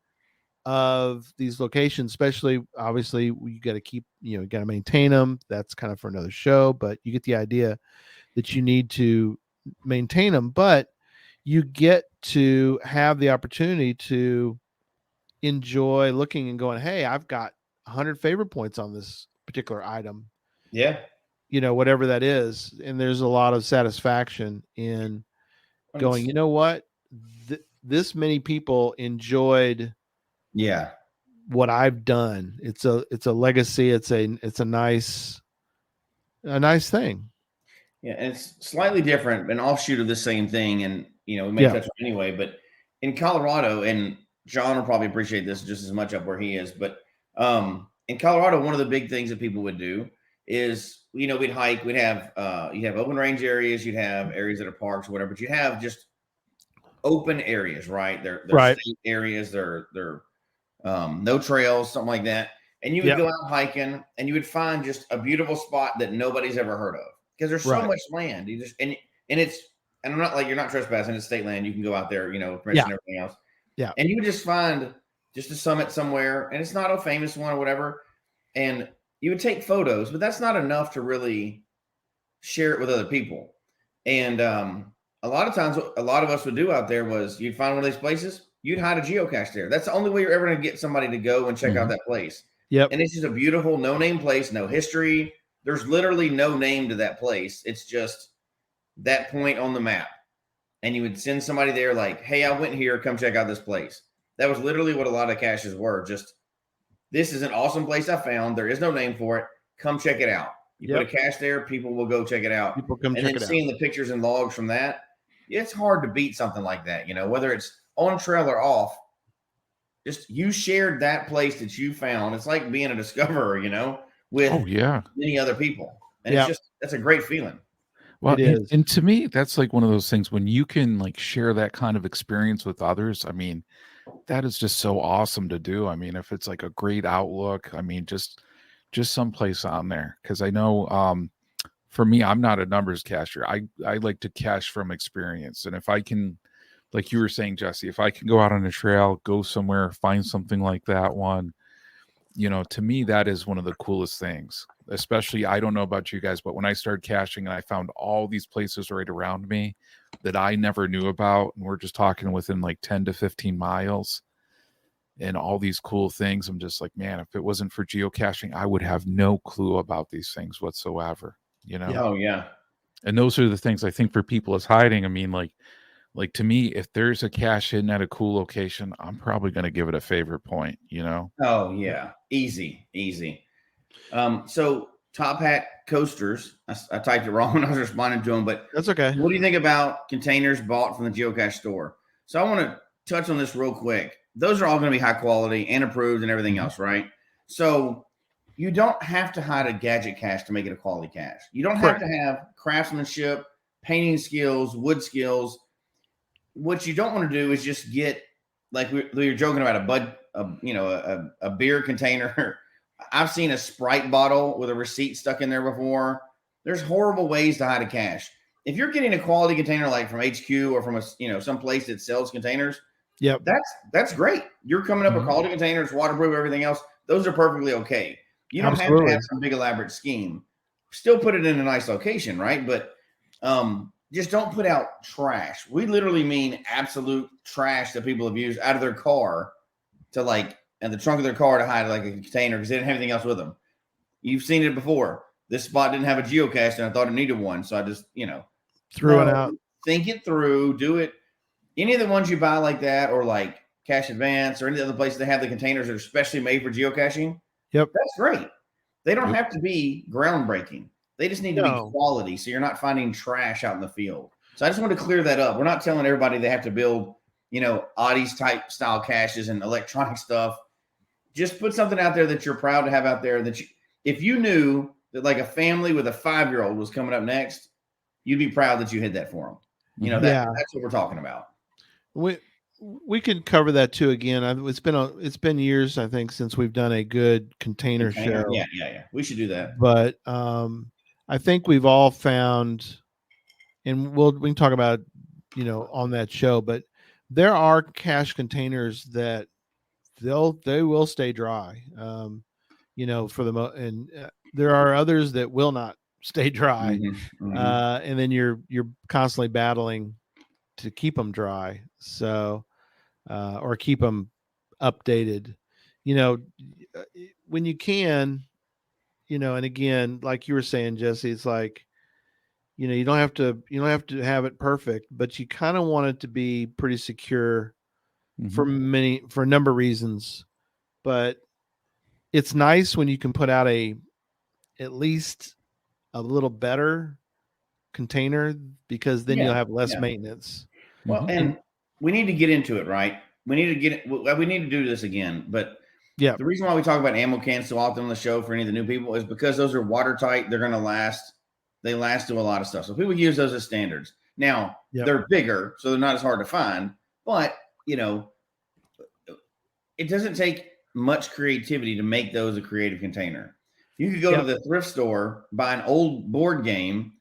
of these locations. Especially, obviously, you got to keep, you got to maintain them. That's kind of for another show, but you get the idea that you need to maintain them. But you get to have the opportunity to enjoy looking and going, hey, I've got 100 favorite points on this particular item. Yeah. Whatever that is. And there's a lot of satisfaction in going, you know what? This many people enjoyed what I've done. It's a legacy. It's a nice thing. Yeah. And it's slightly different, an offshoot of the same thing. And, we may touch on anyway, but in Colorado, and John will probably appreciate this just as much up where he is, but in Colorado, one of the big things that people would do is, we'd hike, we'd have, you have open range areas, you'd have areas that are parks or whatever, but you have just open areas, right? They're right. state areas, they're no trails, something like that. And you would go out hiking and you would find just a beautiful spot that nobody's ever heard of, because there's so much land. You just, and I'm not like, you're not trespassing, it's state land. You can go out there, permission and everything else. Yeah. And you would just find just a summit somewhere, and it's not a famous one or whatever. And you would take photos, but that's not enough to really share it with other people. And a lot of times, what a lot of us would do out there was, you'd find one of these places, you'd hide a geocache there. That's the only way you're ever going to get somebody to go and check out that place. Yep. And it's just a beautiful, no-name place, no history. There's literally no name to that place. It's just that point on the map. And you would send somebody there like, hey, I went here, come check out this place. That was literally what a lot of caches were. Just, this is an awesome place I found. There is no name for it. Come check it out. You put a cache there, people will go check it out. People come and check then it out. Seeing the pictures and logs from that, it's hard to beat something like that. Whether it's on trail or off, just you shared that place that you found. It's like being a discoverer, with many other people. And it's just, that's a great feeling. Well, and to me, that's like one of those things when you can like share that kind of experience with others. I mean, that is just so awesome to do. I mean, if it's like a great outlook, I mean, just someplace on there. Because I know for me, I'm not a numbers cacher. I like to cache from experience. And if I can, like you were saying, Jesse, if I can go out on a trail, go somewhere, find something like that one, to me, that is one of the coolest things. Especially, I don't know about you guys, but when I started caching and I found all these places right around me that I never knew about, and we're just talking within like 10 to 15 miles and all these cool things, I'm just like, man, if it wasn't for geocaching, I would have no clue about these things whatsoever, Oh, yeah. And those are the things I think for people is hiding. I mean, like to me, if there's a cache hidden at a cool location, I'm probably going to give it a favorite point, Oh, yeah. Easy. So Top Hat coasters, I typed it wrong when I was responding to them, but that's okay. What do you think about containers bought from the geocache store? So I want to touch on this real quick. those are all going to be high quality and approved and everything else, right? So you don't have to hide a gadget cache to make it a quality cache. You don't have to have craftsmanship, painting skills, wood skills. What you don't want to do is just get, like we were joking about a beer container. I've seen a Sprite bottle with a receipt stuck in there before. There's horrible ways to hide a cache. If you're getting a quality container like from HQ or from some place that sells containers, that's great. You're coming up with quality containers, waterproof, everything else. Those are perfectly okay. You don't have to have some big elaborate scheme. Still put it in a nice location, right? But just don't put out trash. We literally mean absolute trash that people have used out of their car to in the trunk of their car to hide like a container because they didn't have anything else with them. You've seen it before. This spot didn't have a geocache and I thought it needed one. So I just, threw it out. Think it through, do it. Any of the ones you buy like that or like Cache Advance or any other places that have the containers that are specially made for geocaching. Yep. That's great. They don't have to be groundbreaking. They just need to be quality. So you're not finding trash out in the field. So I just want to clear that up. We're not telling everybody they have to build, Audis type style caches and electronic stuff. Just put something out there that you're proud to have out there that if you knew that like a family with a 5-year-old was coming up next, you'd be proud that you hid that for them. That's what we're talking about. We could cover that too again. It's been years, I think, since we've done a good container show. Yeah. We should do that. But I think we've all found, and we can talk about on that show. But there are cache containers that they will stay dry. For the and there are others that will not stay dry, and then you're constantly battling to keep them dry, so or keep them updated. When you can, and again, like you were saying, Jesse, it's like you don't have to have it perfect, but you kind of want it to be pretty secure for a number of reasons. But it's nice when you can put out at least a little better container because then you'll have less maintenance. Well, and we need to get into it, right? We need to do this again. But the reason why we talk about ammo cans so often on the show for any of the new people is because those are watertight. They're going to last. They last to a lot of stuff. So people use those as standards. Now they're bigger, so they're not as hard to find, but it doesn't take much creativity to make those a creative container. You could go to the thrift store, buy an old board game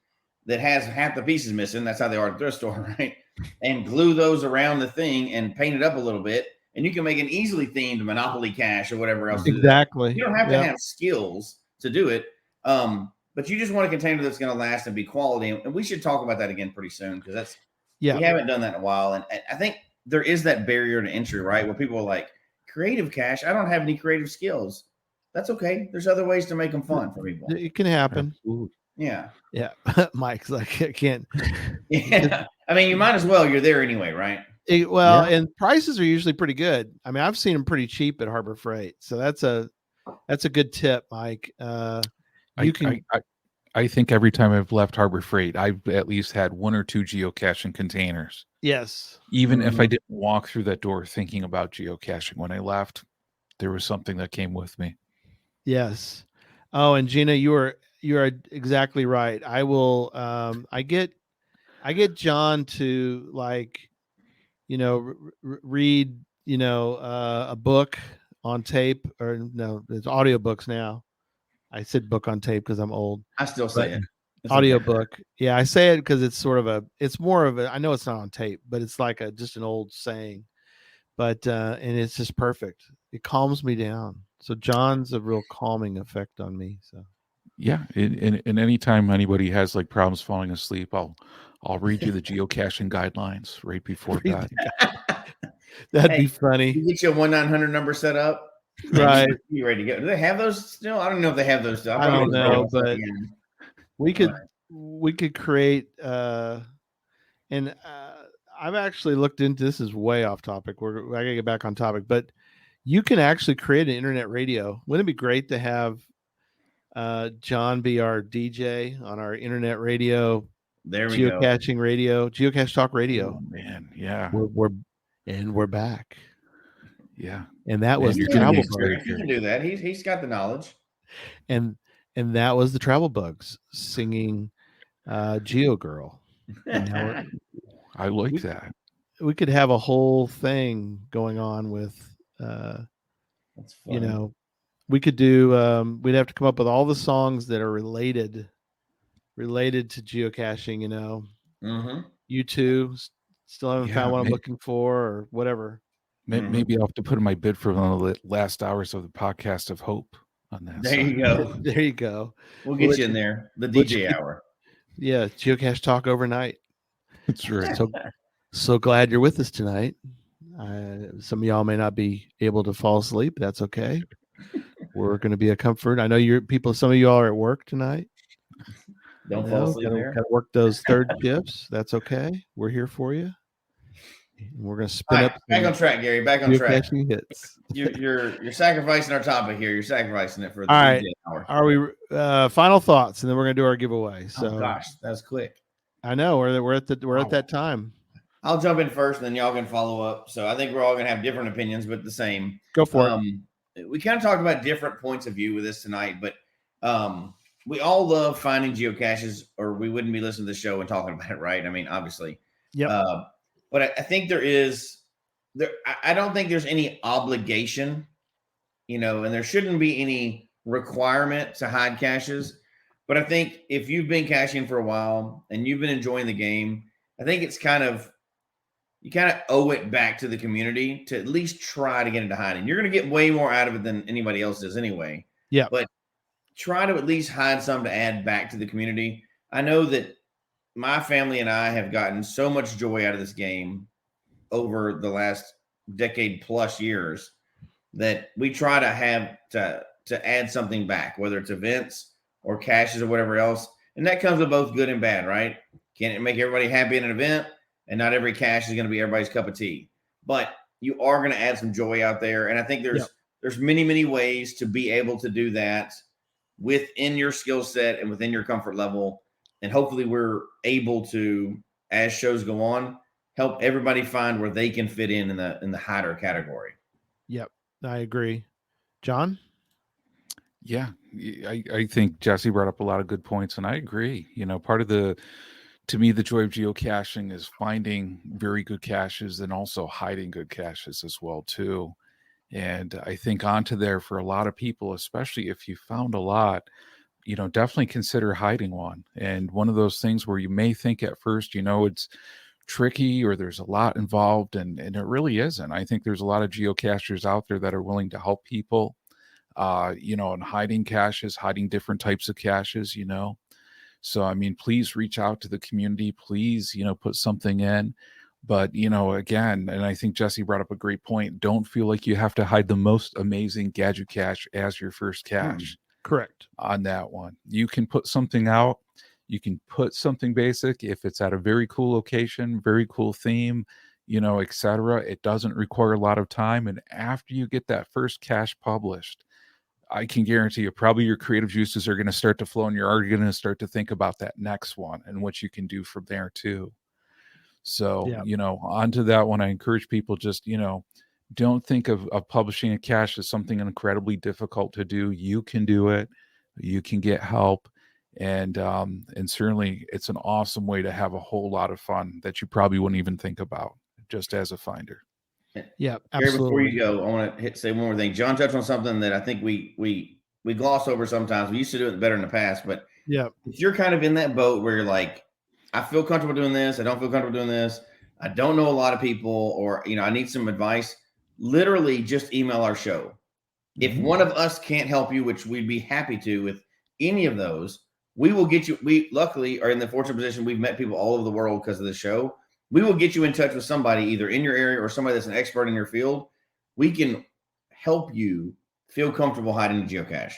that has half the pieces missing. That's how they are at the thrift store, right? And glue those around the thing and paint it up a little bit. And you can make an easily themed Monopoly cache or whatever else. Exactly. You don't have to have skills to do it. But you just want a container that's going to last and be quality. And we should talk about that again pretty soon because we haven't done that in a while. And I think there is that barrier to entry, right? Where people are like, creative cache, I don't have any creative skills. That's okay. There's other ways to make them fun for people. It can happen. Absolutely. Yeah. Mike's like, I can't. Yeah. I mean, you might as well. You're there anyway, right? And prices are usually pretty good. I mean, I've seen them pretty cheap at Harbor Freight. So that's a good tip, Mike. I think every time I've left Harbor Freight, I've at least had 1 or 2 geocaching containers. Yes. Even if I didn't walk through that door thinking about geocaching when I left, there was something that came with me. Yes. Oh, and Gina, you are exactly right. I will. I get John to read a book on tape, or no, it's audiobooks now. I said book on tape because I'm old. I still say it. Audiobook. Okay. Yeah, I say it because it's it's more of a, I know it's not on tape, but it's like just an old saying. But and it's just perfect. It calms me down. So John's a real calming effect on me. So yeah, and anytime anybody has like problems falling asleep, I'll read you the geocaching guidelines right before bed. That'd be funny. You get your 1-900 number set up. Right. You ready to go? Do they have those still? I don't know if they have those still. I don't know, but we could create and I've actually looked into this. Is way off topic. I gotta get back on topic, but you can actually create an internet radio. Wouldn't it be great to have John be our DJ on our internet radio? There we geocaching radio, Geocache Talk Radio. Oh, man, yeah. We're back. Yeah. And that was you're the gonna travel be bug. He can do that. He's got the knowledge. And that was the travel bugs singing Geo Girl. And now I like that. we could have a whole thing going on with That's fun. you know, we could do we'd have to come up with all the songs that are related to geocaching, you know. Mm-hmm. You two still haven't found what I'm looking for, or whatever. Maybe I'll have to put in my bid for one of the last hours of the podcast of hope on that. There you go. There you go. We'll get you in there. The DJ hour. Yeah, Geocache Talk overnight. That's right. So glad you're with us tonight. Some of y'all may not be able to fall asleep. That's okay. We're going to be a comfort. I know some of you all are at work tonight. Don't fall asleep there. Gotta work those third shifts. That's okay. We're here for you. And we're going to spin up. Back on track, Gary. Back on track. Hits. You're sacrificing our topic here. You're sacrificing it for the all right. DJ hour. Are we final thoughts, and then we're going to do our giveaway. So, oh gosh, that was quick. I know we're at that time. I'll jump in first, and then y'all can follow up. So I think we're all going to have different opinions, but the same. Go for it. We kind of talked about different points of view with this tonight, but we all love finding geocaches, or we wouldn't be listening to the show and talking about it, right? I mean, obviously. Yep. But I think I don't think there's any obligation, and there shouldn't be any requirement to hide caches. But I think if you've been caching for a while and you've been enjoying the game, I think it's you kind of owe it back to the community to at least try to get into hiding. You're going to get way more out of it than anybody else does anyway. Yeah. But try to at least hide some to add back to the community. I know that my family and I have gotten so much joy out of this game over the last decade plus years that we try to have to add something back, whether it's events or caches or whatever else. And that comes with both good and bad, right? Can it make everybody happy in an event? And not every cache is going to be everybody's cup of tea, but you are going to add some joy out there. And I think there's many, many ways to be able to do that within your skill set and within your comfort level. And hopefully we're able to, as shows go on, help everybody find where they can fit in the hider category. Yep. I agree. John? Yeah, I think Jesse brought up a lot of good points, and I agree. Part of to me, the joy of geocaching is finding very good caches and also hiding good caches as well, too. And I think onto there for a lot of people, especially if you found a lot, definitely consider hiding one. And one of those things where you may think at first, it's tricky or there's a lot involved, and it really isn't. I think there's a lot of geocachers out there that are willing to help people, and hiding caches, hiding different types of caches, So, I mean, please reach out to the community, please, put something in. But, again, and I think Jesse brought up a great point. Don't feel like you have to hide the most amazing gadget cache as your first cache. Correct. On that one. You can put something out. You can put something basic if it's at a very cool location, very cool theme, etc. It doesn't require a lot of time. And after you get that first cache published, I can guarantee you probably your creative juices are going to start to flow, and you're already going to start to think about that next one and what you can do from there too. So, onto that one, I encourage people just, don't think of publishing a cache as something incredibly difficult to do. You can do it. You can get help. And certainly it's an awesome way to have a whole lot of fun that you probably wouldn't even think about just as a finder. Yeah, Gary, absolutely. before you go, I want to say one more thing. John touched on something that I think we gloss over sometimes. We used to do it better in the past, but yeah, if you're kind of in that boat where you're like, I feel comfortable doing this, I don't feel comfortable doing this, I don't know a lot of people, or I need some advice, literally just email our show. If one of us can't help you, which we'd be happy to with any of those, we will get you. We luckily are in the fortunate position we've met people all over the world because of the show. We will get you in touch with somebody either in your area or somebody that's an expert in your field. We can help you feel comfortable hiding a geocache.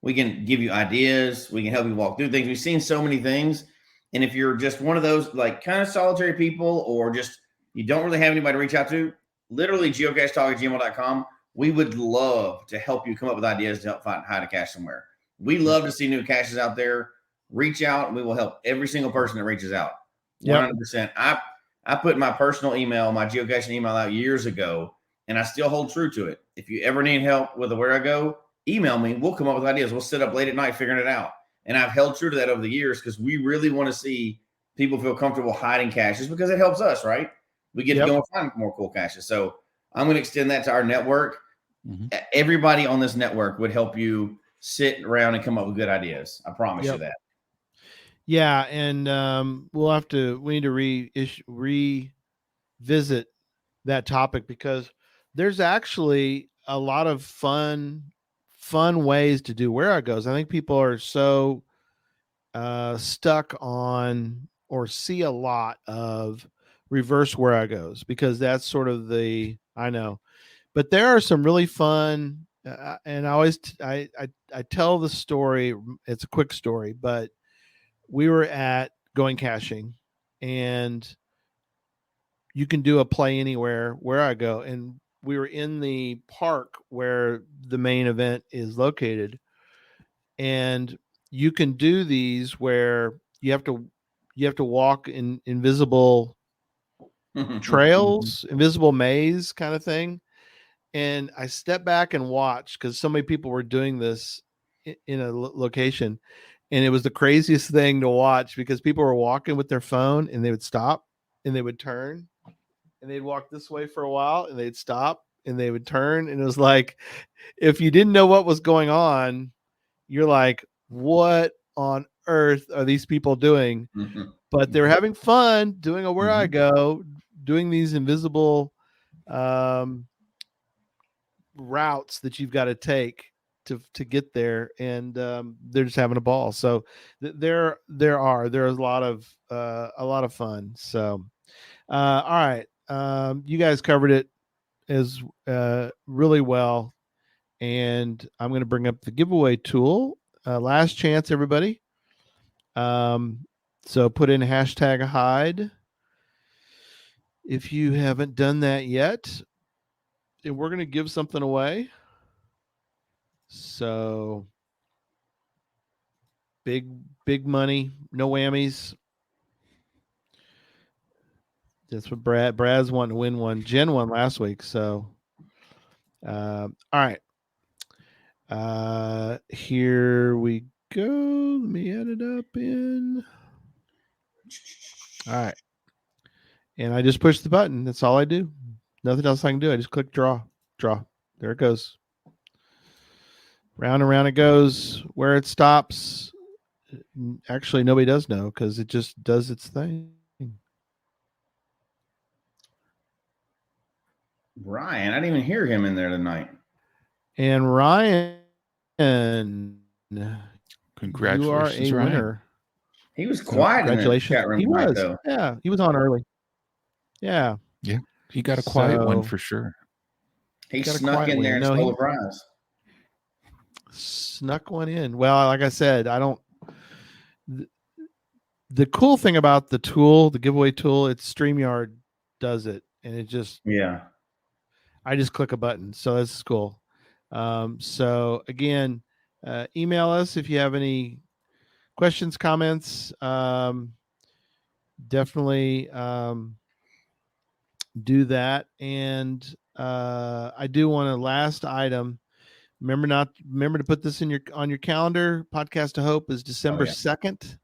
We can give you ideas. We can help you walk through things. We've seen so many things. And if you're just one of those like kind of solitary people, or just you don't really have anybody to reach out to, literally geocachetalk@gmail.com. We would love to help you come up with ideas to help hide a cache somewhere. We love to see new caches out there. Reach out, and we will help every single person that reaches out. 100%. I put my personal email, my geocaching email out years ago, and I still hold true to it. If you ever need help with where I go, email me. We'll come up with ideas. We'll sit up late at night figuring it out. And I've held true to that over the years because we really want to see people feel comfortable hiding caches because it helps us, right? We get to go and find more cool caches. So I'm going to extend that to our network. Everybody on this network would help you sit around and come up with good ideas. I promise you that. Yeah, and we need to revisit that topic because there's actually a lot of fun ways to do where I goes. I think people are so stuck on or see a lot of reverse where I goes because that's sort of I know, but there are some really fun. And I tell the story. It's a quick story, but we were at going caching, and you can do a play anywhere where I go, and we were in the park where the main event is located, and you can do these where you have to walk in invisible trails, invisible maze kind of thing. And I stepped back and watched because so many people were doing this in a location, and it was the craziest thing to watch because people were walking with their phone and they would stop and they would turn and they'd walk this way for a while and they'd stop and they would turn. And it was like, if you didn't know what was going on, you're like, what on earth are these people doing? But they're having fun doing a where I go, doing these invisible routes that you've got to take to get there, and they're just having a ball. So there's a lot of fun. So all right, you guys covered it as really well, and I'm going to bring up the giveaway tool. Last chance, everybody. So put in hashtag hide if you haven't done that yet, and we're going to give something away. So big money, no whammies. That's what Brad's wanting to win one. Jen won last week. So all right. Here we go. Let me add it up in. All right. And I just push the button. That's all I do. Nothing else I can do. I just click draw. There it goes. Round and round it goes. Where it stops, actually nobody does know because it just does its thing. Ryan, I didn't even hear him in there tonight. And Ryan, congratulations, you are a Ryan. winner. He was quiet. Congratulations. In the chat room he tonight, was. though. Yeah, he was on early. Yeah. He got a quiet one for sure. He snuck in there and stole a prize. Snuck one in. Well, like I said, I don't. The cool thing about the tool, the giveaway tool, it's StreamYard does it, and it just I just click a button, so that's cool. So again, email us if you have any questions, comments. Definitely do that. And I do want a last item. Remember to put this on your calendar. Podcast to Hope is December 2nd,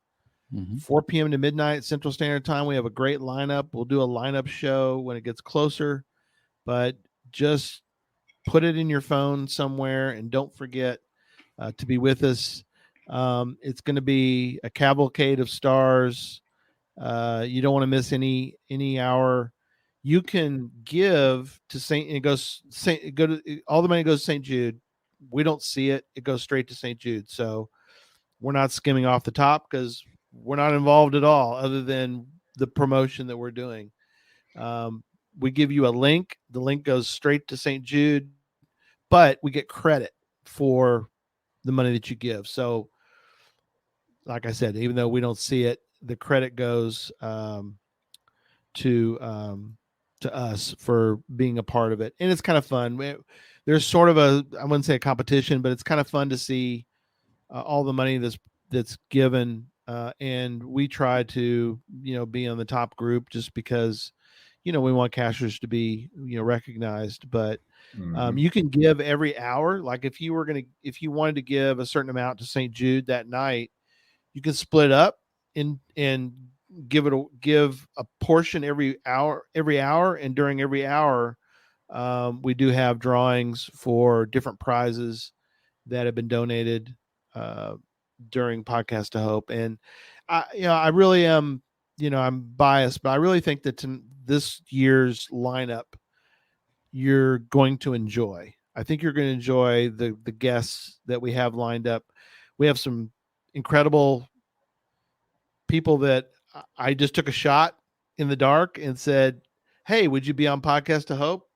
4 p.m. to midnight Central Standard Time. We have a great lineup. We'll do a lineup show when it gets closer, but just put it in your phone somewhere and don't forget to be with us. It's going to be a cavalcade of stars. You don't want to miss any hour. You can give to all the money goes to St. Jude. We don't see it. It goes straight to St. Jude. So we're not skimming off the top because we're not involved at all other than the promotion that we're doing. We give you a link. The link goes straight to St. Jude, but we get credit for the money that you give. So like I said, even though we don't see it, the credit goes to us for being a part of it. And it's kind of fun. There's sort of I wouldn't say a competition, but it's kind of fun to see all the money that's given. And we try to, be on the top group just because, we want cachers to be, recognized, but Mhm. you can give every hour. Like if you wanted to give a certain amount to St. Jude that night, you can split up and give a portion every hour, and during every hour, we do have drawings for different prizes that have been donated during Podcast to Hope. And I really am, I'm biased, but I really think that this year's lineup you're going to enjoy. I think you're going to enjoy the guests that we have lined up. We have some incredible people that I just took a shot in the dark and said, "Hey, would you be on Podcast to Hope?"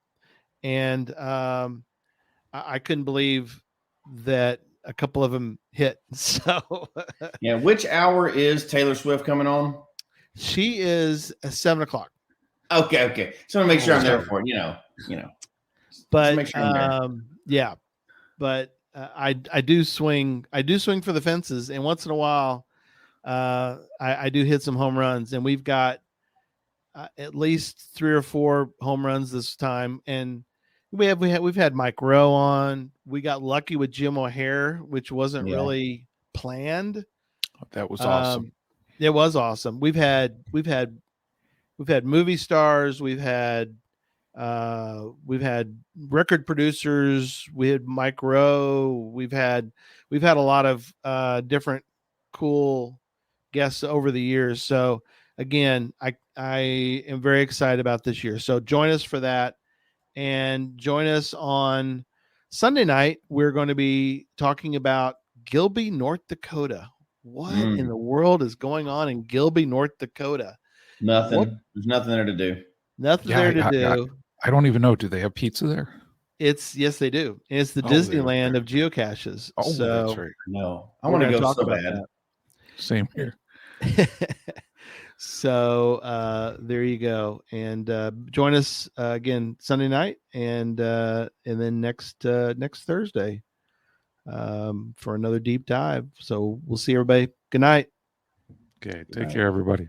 And I couldn't believe that a couple of them hit. So Yeah. Which hour is Taylor Swift coming on? she is at 7:00. Okay. Okay. So I want to make sure I'm there So- for it. Just But make sure I'm there. yeah, but I do swing. I do swing for the fences, and once in a while, I do hit some home runs, and we've got at least 3 or 4 home runs this time. And we've had Mike Rowe on. We got lucky with Jim O'Hare, which wasn't Yeah. really planned. That was awesome. It was awesome. We've had movie stars. We've had record producers. We had Mike Rowe. We've had a lot of different cool guests over the years. So again, I am very excited about this year. So join us for that, and join us on Sunday night. We're going to be talking about Gilby, North Dakota. What in the world is going on in Gilby, North Dakota? Nothing. There's nothing there to do. Nothing there to do. I don't even know. Do they have pizza there? Yes, they do. It's the Oh, they do. Disneyland of geocaches. Oh, so that's right. No, I we're want to gonna go talk so about bad. Same here. So there you go, and join us again Sunday night, and then next Thursday for another deep dive. So we'll see everybody. Good night. Okay. Take care, everybody.